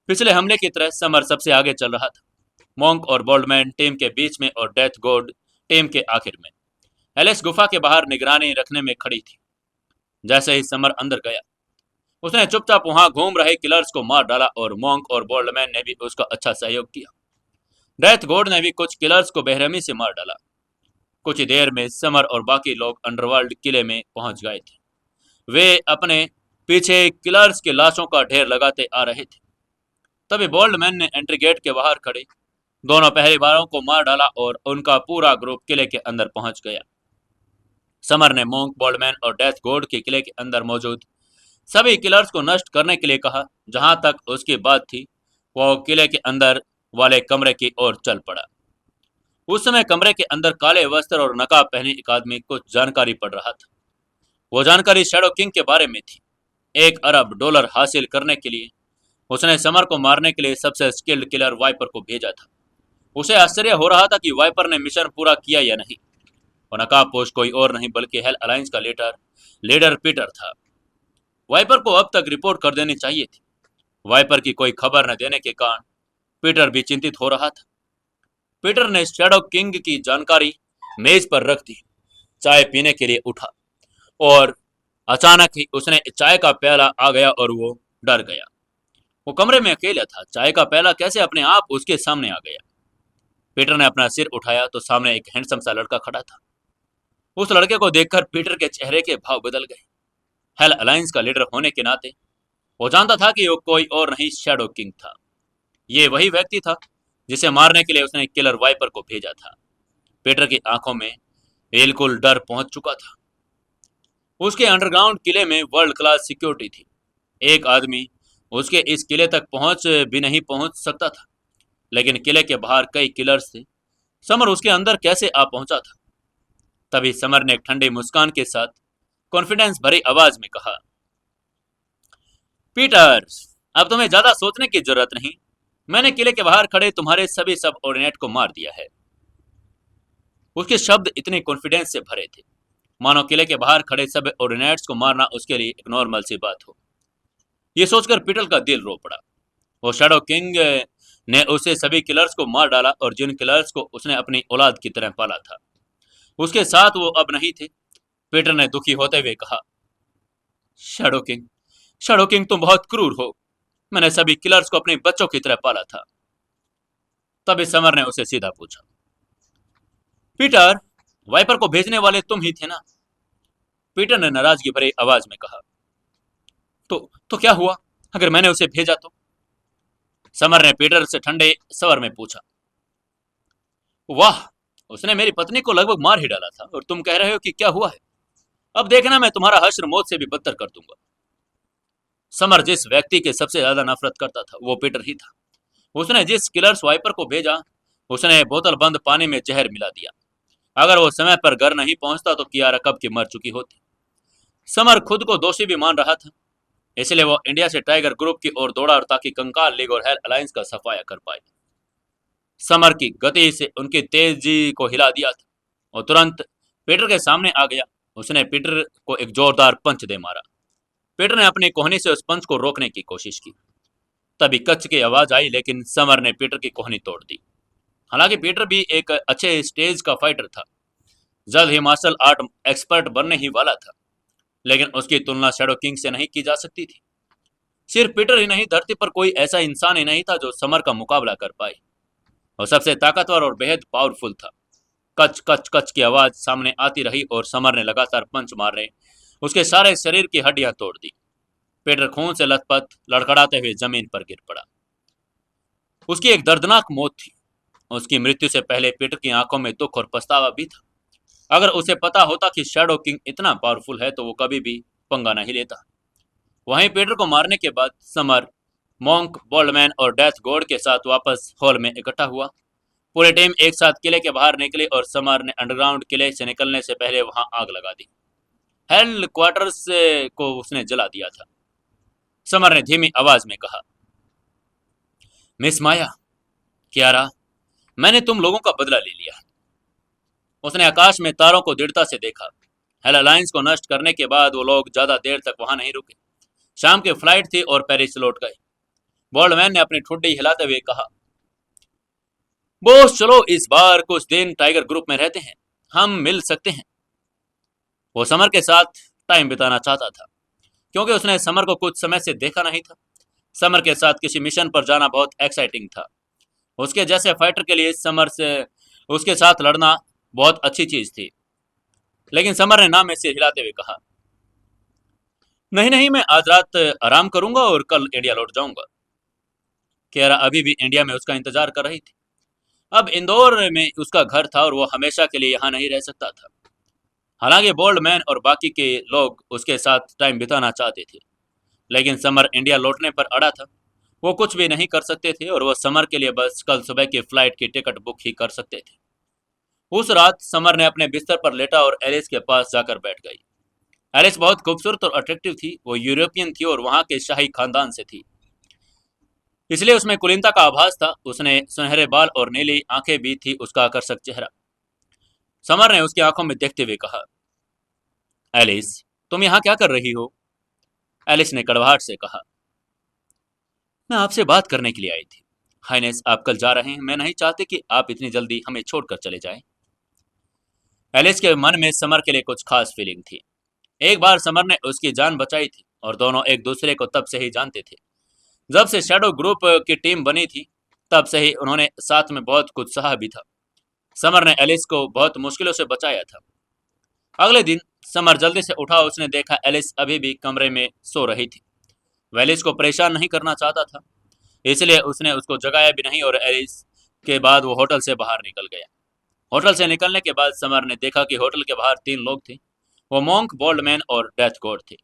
पिछले हमले की तरह समर सबसे आगे चल रहा था, मॉन्क और बोल्डमैन टीम के बीच में और डेथ गॉड टीम के आखिर में। एलिस गुफा के बाहर निगरानी रखने में खड़ी थी। जैसे ही समर अंदर गया, उसने चुपचाप वहां घूम रहे किलर्स को मार डाला और मॉन्क और बोल्डमैन ने भी उसका अच्छा सहयोग किया। डेथ गॉड ने भी कुछ किलर्स को बेरहमी से मार डाला। कुछ ही देर में समर और बाकी लोग अंडरवर्ल्ड किले में पहुंच गए थे। वे अपने पीछे किलर्स के लाशों का ढेर लगाते आ रहे थे। तभी बोल्डमैन ने एंट्री गेट के बाहर खड़े दोनों पहरेदारों को मार डाला और उनका पूरा ग्रुप किले के अंदर पहुंच गया। समर ने मॉन्क, बोल्डमैन और डेथ गॉड के किले के अंदर मौजूद सभी किलर्स को नष्ट करने के लिए कहा। जहां तक उसकी बात थी, वो किले के अंदर वाले कमरे की ओर चल पड़ा। उस समय कमरे के अंदर काले वस्त्र और नकाब पहने एक आदमी कुछ जानकारी पढ़ रहा था। वो जानकारी शैडो किंग के बारे में थी। $1 अरब हासिल करने के लिए उसने समर को मारने के लिए सबसे स्किल्ड किलर वाइपर को भेजा था। उसे आश्चर्य हो रहा था कि वाइपर ने मिशन पूरा किया या नहीं। वो नकाबपोश कोई और नहीं बल्कि हेल अलायंस का लीडर पीटर था। वाइपर को अब तक रिपोर्ट कर देनी चाहिए थी। वाइपर की कोई खबर न देने के कारण पीटर भी चिंतित हो रहा था। पीटर ने शैडो किंग की जानकारी मेज पर रख दी, चाय पीने के लिए उठा और अचानक ही उसने चाय का प्याला आ गया और वो डर गया। वो कमरे में अकेला था, चाय का प्याला कैसे अपने आप उसके सामने आ गया। पीटर ने अपना सिर उठाया तो सामने एक हैंडसम सा लड़का खड़ा था। उस लड़के को देखकर पीटर के चेहरे के भाव बदल गए। हेल अलायंस का लीडर होने के नाते वो जानता था कि वो कोई और नहीं, शैडो किंग था। ये वही व्यक्ति था जिसे मारने के लिए उसने किलर वाइपर को भेजा था। पीटर की आंखों में बिल्कुल डर पहुंच चुका था। उसके अंडरग्राउंड किले में वर्ल्ड क्लास सिक्योरिटी थी। एक आदमी उसके इस किले तक पहुंच भी नहीं पहुंच सकता था, लेकिन किले के बाहर कई किलर्स थे। समर उसके अंदर कैसे आ पहुंचा था? तभी समर ने एक ठंडी मुस्कान के साथ कॉन्फिडेंस भरी आवाज में कहा, पीटर, अब तुम्हें ज्यादा सोचने की जरूरत नहीं। मैंने किले के बाहर खड़े तुम्हारे सभी सब ऑर्डिनेट को मार दिया है। उसके शब्द इतने कॉन्फिडेंस से भरे थे मानो किले के बाहर खड़े सब ऑर्डिनेट्स को मारना उसके लिए एक नॉर्मल सी बात हो। यह सोचकर पीटर का दिल रो पड़ा। वो शैडो किंग ने उसे सभी किलर्स को मार डाला और जिन किलर्स को उसने अपनी औलाद की तरह पाला था उसके साथ वो अब नहीं थे। पीटर ने दुखी होते हुए कहा, शैडो किंग, शैडो किंग तुम बहुत क्रूर हो। मैंने सभी किलर्स को अपने बच्चों की तरह पाला था। तभी समर ने उसे सीधा पूछा, पीटर, वाइपर को भेजने वाले तुम ही थे ना? पीटर ने नाराजगी भरी आवाज में कहा, तो क्या हुआ अगर मैंने उसे भेजा तो? समर ने पीटर से ठंडे स्वर में पूछा, वाह, उसने मेरी पत्नी को लगभग मार ही डाला था और तुम कह रहे हो कि क्या हुआ है? अब देखना, मैं तुम्हारा हश्र मौत से भी बदतर कर दूंगा। समर जिस व्यक्ति के सबसे ज्यादा नफरत करता था वो पीटर ही था। उसने जिस किलर्स वाइपर को भेजा उसने बोतल बंद पानी में जहर मिला दिया। अगर वो समय पर घर नहीं पहुंचता तो कियारा कब की मर चुकी होती। समर खुद को दोषी भी मान रहा था, इसलिए वो इंडिया से टाइगर ग्रुप की ओर दौड़ा और ताकि कंकाल लीग और हेल अलायंस का सफाया कर पाए। समर की गति से उनकी तेजी को हिला दिया था और तुरंत पीटर के सामने आ गया। उसने पीटर को एक जोरदार पंच दे मारा। पीटर ने अपनी कोहनी से उस पंच को रोकने की कोशिश की। तभी कच की आवाज आई, लेकिन समर ने पीटर की कोहनी तोड़ दी। हालांकि पीटर भी एक अच्छे स्टेज का फाइटर था, जल्द ही मार्शल आर्ट एक्सपर्ट बनने ही वाला था, लेकिन उसकी तुलना शैडो किंग से नहीं की जा सकती थी। सिर्फ पीटर ही नहीं, धरती पर कोई ऐसा इंसान ही नहीं था जो समर का मुकाबला कर पाए। और सबसे ताकतवर और बेहद पावरफुल था। कच कच कच की आवाज सामने आती रही और समर ने लगातार पंच मारने उसके सारे शरीर की हड्डियां तोड़ दी। पीटर खून से लथपथ लड़खड़ाते हुए जमीन पर गिर पड़ा। उसकी एक दर्दनाक मौत थी। उसकी मृत्यु से पहले पीटर की आंखों में दुख और पछतावा भी था। अगर उसे पता होता कि शैडो किंग इतना पावरफुल है तो वो कभी भी पंगा नहीं लेता। वहीं पीटर को मारने के बाद समर मॉन्क, बोल्डमैन और डेथ गॉड के साथ वापस हॉल में इकट्ठा हुआ। पूरी टीम एक साथ किले के बाहर निकली और समर ने अंडरग्राउंड किले से निकलने से पहले वहां आग लगा दी। हेड क्वार्टर्स को उसने जला दिया था। समर ने धीमी आवाज में कहा, मिस माया, कियारा, मैंने तुम लोगों का बदला ले लिया। उसने आकाश में तारों को दृढ़ता से देखा। हेल अलायंस को नष्ट करने के बाद वो लोग ज्यादा देर तक वहां नहीं रुके। शाम की फ्लाइट थी और पेरिस लौट गए। बोल्डमैन ने अपनी ठुड्डी हिलाते हुए कहा, बॉस, चलो इस बार कुछ दिन टाइगर ग्रुप में रहते हैं, हम मिल सकते हैं। वो समर के साथ टाइम बिताना चाहता था क्योंकि उसने समर को कुछ समय से देखा नहीं था। समर के साथ किसी मिशन पर जाना बहुत एक्साइटिंग था। उसके जैसे फाइटर के लिए समर से उसके साथ लड़ना बहुत अच्छी चीज थी। लेकिन समर ने नाम में सिर हिलाते हुए कहा, नहीं नहीं, मैं आज रात आराम करूंगा और कल इंडिया लौट जाऊंगा। कियारा अभी भी इंडिया में उसका इंतजार कर रही थी। अब इंदौर में उसका घर था और वो हमेशा के लिए यहाँ नहीं रह सकता था। हालांकि बोल्डमैन और बाकी के लोग उसके साथ टाइम बिताना चाहते थे, लेकिन समर इंडिया लौटने पर अड़ा था। वो कुछ भी नहीं कर सकते थे और वो समर के लिए बस कल सुबह की फ्लाइट की टिकट बुक ही कर सकते थे। उस रात समर ने अपने बिस्तर पर लेटा और एलिस के पास जाकर बैठ गई। एलिस बहुत खूबसूरत और अट्रैक्टिव थी। वो यूरोपियन थी और वहां के शाही खानदान से थी, इसलिए उसमें कुलीनता का आभास था। उसने सुनहरे बाल और नीली आंखें भी थी उसका आकर्षक चेहरा। समर ने उसकी आंखों में देखते हुए कहा, एलिस, तुम यहाँ क्या कर रही हो? एलिस ने कड़वाहट से कहा, मैं आपसे बात करने के लिए आई थी। हाइनेस, आप कल जा रहे हैं, मैं नहीं चाहती कि आप इतनी जल्दी हमें छोड़कर चले जाएं। एलिस के मन में समर के लिए कुछ खास फीलिंग थी। एक बार समर ने उसकी जान बचाई थी और दोनों एक दूसरे को तब से ही जानते थे। जब से शैडो ग्रुप की टीम बनी थी तब से ही उन्होंने साथ में बहुत कुछ सहा भी था। समर ने एलिस को बहुत मुश्किलों से बचाया था। अगले दिन समर जल्दी से उठा। उसने देखा एलिस अभी भी कमरे में सो रही थी। वह एलिस को परेशान नहीं करना चाहता था, इसलिए उसने उसको जगाया भी नहीं और एलिस के बाद वो होटल से बाहर निकल गया। होटल से निकलने के बाद समर ने देखा कि होटल के बाहर 3 लोग थे। वो मॉन्क, बोल्डमैन और डेथ गॉड थे।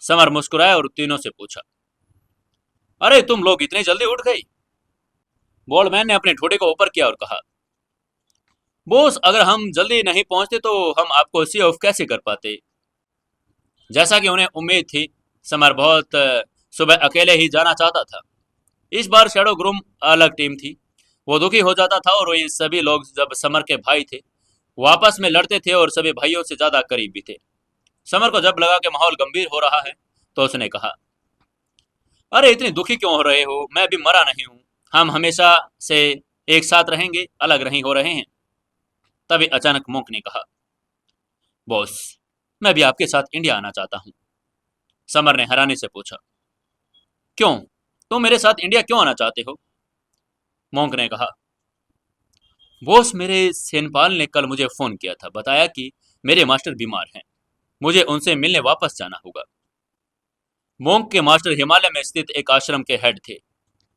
समर मुस्कुराया और तीनों से पूछा, अरे तुम लोग इतनी जल्दी उठ गई? बोल्डमैन ने अपनी ठोड़ी को ऊपर किया और कहा, बॉस, अगर हम जल्दी नहीं पहुंचते तो हम आपको सी ऑफ कैसे कर पाते? जैसा कि उन्हें उम्मीद थी, समर बहुत सुबह अकेले ही जाना चाहता था। इस बार शैडो ग्रूम अलग टीम थी। वो दुखी हो जाता था और ये सभी लोग जब समर के भाई थे वो आपस में लड़ते थे और सभी भाइयों से ज्यादा करीब भी थे। समर को जब लगा कि माहौल गंभीर हो रहा है तो उसने कहा, अरे इतनी दुखी क्यों हो रहे हो? मैं अभी मरा नहीं हूँ। हम हमेशा से एक साथ रहेंगे, अलग नहीं हो रहे हैं। तभी अचानक मोंक ने कहा, बॉस, मैं भी आपके साथ इंडिया आना चाहता हूँ। समर ने हैरानी से पूछा, क्यों? तुम मेरे साथ इंडिया क्यों आना चाहते हो? मोंक ने कहा, बॉस, मेरे सेनपाल ने कल मुझे फोन किया था, बताया कि मेरे मास्टर बीमार हैं। मुझे उनसे मिलने वापस जाना होगा। मोंक के मास्टर हिमालय में स्थित एक आश्रम के हेड थे।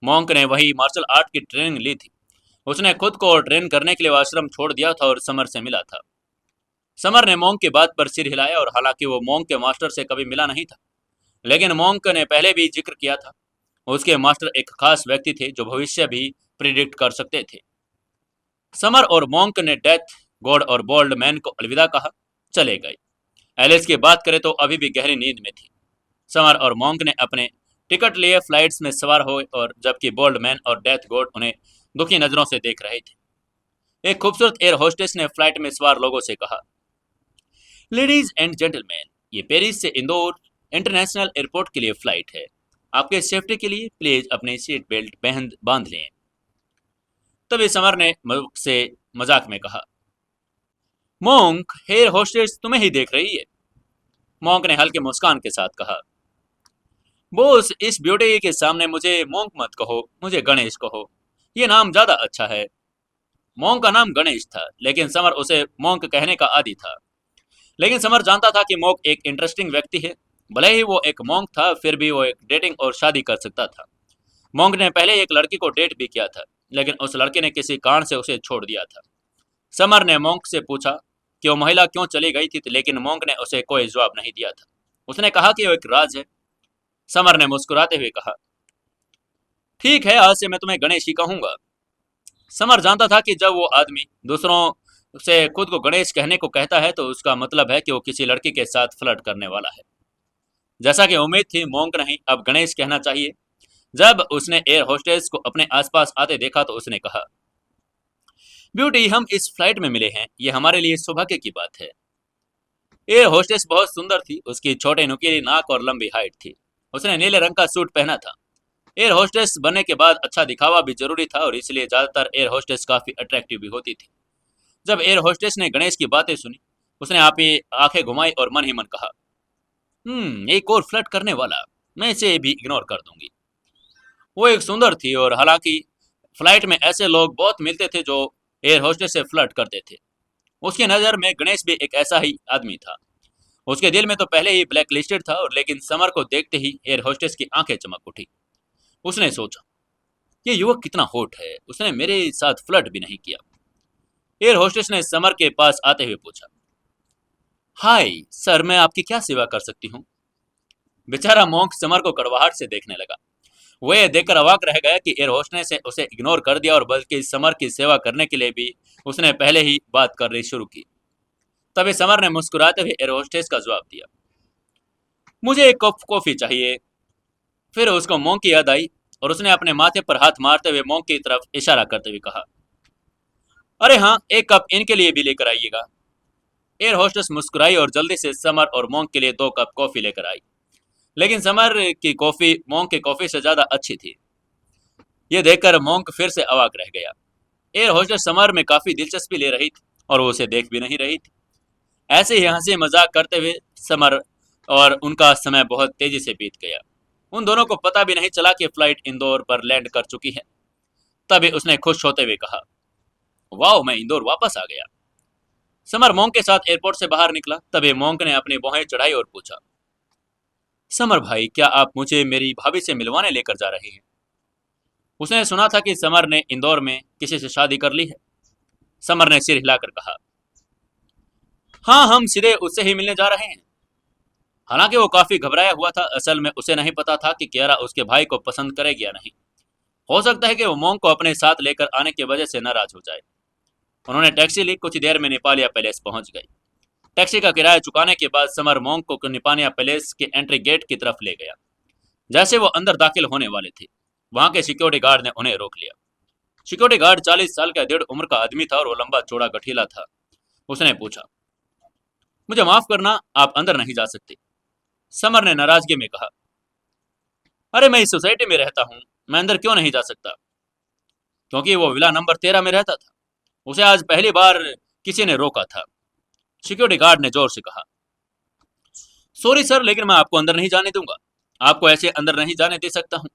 मोंक ने वही मार्शल आर्ट की ट्रेनिंग ली थी। उसने खुद को ट्रेन करने के लिए वो आश्रम छोड़ दिया था और समर से मिला था। समर ने मोंक की बात पर सिर हिलाया और हालांकि वो मोंक के मास्टर से कभी मिला नहीं था, लेकिन मोंक ने पहले भी जिक्र किया था। उसके मास्टर एक खास व्यक्ति थे जो भविष्य भी प्रिडिक्ट कर सकते थे। समर और मोंक ने डेथ गॉड और बोल्ड मैन को अलविदा कहा, चले गए। एलिस की बात करें तो अभी भी गहरी नींद में थी। समर और मोंक ने अपने टिकट लिए फ्लाइट्स में सवार हुए और जबकि बोल्ड मैन और डेथ गॉड उन्हें दुखी नजरों से देख रहे थे। एक खूबसूरत एयर होस्टेस ने फ्लाइट में सवार लोगों से कहा, लेडीज एंड जेंटलमैन, ये पेरिस से इंदौर इंटरनेशनल एयरपोर्ट के लिए फ्लाइट है। आपके सेफ्टी के लिए प्लीज अपने सीट बेल्ट बांध लें। तभी समर ने मोंक से मजाक में कहा, मोंक, एयर होस्टेस तुम्हें ही देख रही है। मोंक ने हल्के मुस्कान के साथ कहा, बॉस, इस ब्यूटी के सामने मुझे मोंक मत कहो, मुझे गणेश कहो। ये नाम ज्यादा अच्छा है। मोंक का नाम गणेश था, लेकिन समर उसे मोंक कहने का आदी था। लेकिन समर जानता था कि मोंक एक इंटरेस्टिंग व्यक्ति है। भले ही वो एक मोंक था, फिर भी वो एक डेटिंग और शादी कर सकता था। मोंक ने पहले एक लड़की को डेट भी किया था, लेकिन उस लड़के ने किसी कारण से उसे छोड़ दिया था। समर ने मोंक से पूछा कि वो महिला क्यों चली गई थी, लेकिन मोंक ने उसे कोई जवाब नहीं दिया था। उसने कहा कि वो एक राज है। समर ने मुस्कुराते हुए कहा, ठीक है, आज से मैं तुम्हें गणेश ही कहूंगा। समर जानता था कि जब वो आदमी दूसरों से खुद को गणेश कहने को कहता है तो उसका मतलब है कि वो किसी लड़की के साथ फ्लर्ट करने वाला है। जैसा कि उम्मीद थी, मोंक नहीं अब गणेश कहना चाहिए। जब उसने एयर होस्टेस को अपने आसपास आते देखा तो उसने कहा, ब्यूटी, हम इस फ्लाइट में मिले हैं, ये हमारे लिए सौभाग्य की बात है। एयर होस्टेस बहुत सुंदर थी। उसकी छोटे नुकीली नाक और लंबी हाइट थी। उसने नीले रंग का सूट पहना था। एयर होस्टेस बनने के बाद अच्छा दिखावा भी जरूरी था और इसलिए ज्यादातर एयर होस्टेस काफी अट्रैक्टिव भी होती थी। जब एयर होस्टेस ने गणेश की बातें सुनी, उसने आप ही आंखें घुमाई और मन ही मन कहा, एक और फ्लर्ट करने वाला, मैं इसे भी इग्नोर कर दूंगी। वो एक सुंदर थी और हालांकि फ्लाइट में ऐसे लोग बहुत मिलते थे जो एयर होस्टेस से फ्लर्ट करते थे, उसकी नज़र में गणेश भी एक ऐसा ही आदमी था। उसके दिल में तो पहले ही ब्लैक लिस्टेड था और लेकिन समर को देखते ही एयर होस्टेस की आंखें चमक उठी। उसने सोचा, ये युवक कितना हॉट है, उसने मेरे साथ फ्लर्ट भी नहीं किया। एयर होस्टेस ने समर के पास आते हुए पूछा, हाय सर, मैं आपकी क्या सेवा कर सकती हूँ? बेचारा मोंक समर को कड़वाहट से देखने लगा। वो ये देखकर अवाक रह गया कि एयर होस्टेस ने उसे इग्नोर कर दिया और बल्कि समर की सेवा करने के लिए भी उसने पहले ही बात करनी शुरू की। तभी समर ने मुस्कुराते हुए एयर होस्टेस का जवाब दिया, मुझे एक कप कॉफी चाहिए। फिर उसको मोंक की याद आई और उसने अपने माथे पर हाथ मारते हुए मोंक की तरफ इशारा करते हुए कहा, अरे हाँ, एक कप इनके लिए भी लेकर आइएगा। एयर होस्टेस मुस्कुराई और जल्दी से समर और मोंक के लिए 2 कप कॉफी लेकर आई। लेकिन समर की कॉफी मोंक की कॉफी से ज्यादा अच्छी थी। ये देखकर मोंक फिर से अवाक रह गया। एयर होस्टेस समर में काफी दिलचस्पी ले रही थी और वो उसे देख भी नहीं रही थी। ऐसे ही हंसी मजाक करते हुए समर और उनका समय बहुत तेजी से बीत गया। उन दोनों को पता भी नहीं चला कि फ्लाइट इंदौर पर लैंड कर चुकी है। तभी उसने खुश होते हुए कहा, वाह, मैं इंदौर वापस आ गया। समर मोंक के साथ एयरपोर्ट से बाहर निकला। तभी मोंक ने अपनी बाहें चढ़ाई और पूछा, समर भाई, क्या आप मुझे मेरी भाभी से मिलवाने लेकर जा रहे हैं? उसने सुना था कि समर ने इंदौर में किसी से शादी कर ली है। समर ने सिर हिलाकर कहा, हाँ, हम सीधे उससे ही मिलने जा रहे हैं। हालांकि वो काफी घबराया हुआ था। असल में उसे नहीं पता था कि कियारा उसके भाई को पसंद करेगी या नहीं। हो सकता है कि वो मोंक को अपने साथ लेकर आने की वजह से नाराज हो जाए। उन्होंने टैक्सी ली। कुछ देर में नेपालिया पैलेस पहुंच गई। टैक्सी का किराया चुकाने के बाद समर मोंक को निपानिया पैलेस के एंट्री गेट की तरफ ले गया। जैसे वो अंदर दाखिल होने वाले थे, वहां के सिक्योरिटी गार्ड ने उन्हें रोक लिया। सिक्योरिटी गार्ड 40 साल का डेढ़ उम्र का आदमी था और वो लंबा चौड़ा गठीला था। उसने पूछा, मुझे माफ करना, आप अंदर नहीं जा सकते। समर ने नाराजगी में कहा, अरे मैं इस सोसाइटी में रहता हूँ, मैं अंदर क्यों नहीं जा सकता? क्योंकि वो विला नंबर 13 में रहता था। उसे आज पहली बार किसी ने रोका था। सिक्योरिटी गार्ड ने जोर से कहा, सॉरी सर, लेकिन मैं आपको अंदर नहीं जाने दूंगा। आपको ऐसे अंदर नहीं जाने दे सकता हूँ।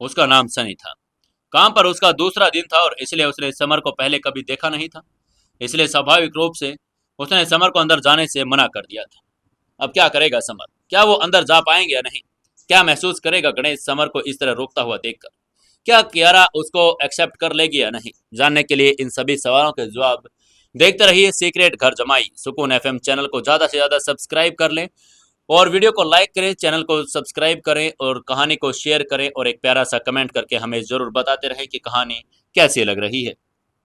उसका नाम सनी था। काम पर उसका दूसरा दिन था और इसलिए उसने समर को पहले कभी देखा नहीं था। इसलिए स्वाभाविक रूप से उसने समर को अंदर जाने से मना कर दिया था। अब क्या करेगा समर? क्या वो अंदर जा पाएंगे या नहीं? क्या महसूस करेगा गणेश समर को इस तरह रोकता हुआ देखकर? क्या कियारा उसको एक्सेप्ट कर लेगी या नहीं? जानने के लिए इन सभी सवालों के जवाब देखते रहिए सीक्रेट घर जमाई। सुकून एफएम चैनल को ज़्यादा से ज़्यादा सब्सक्राइब कर लें और वीडियो को लाइक करें, चैनल को सब्सक्राइब करें और कहानी को शेयर करें और एक प्यारा सा कमेंट करके हमें ज़रूर बताते रहें कि कहानी कैसी लग रही है।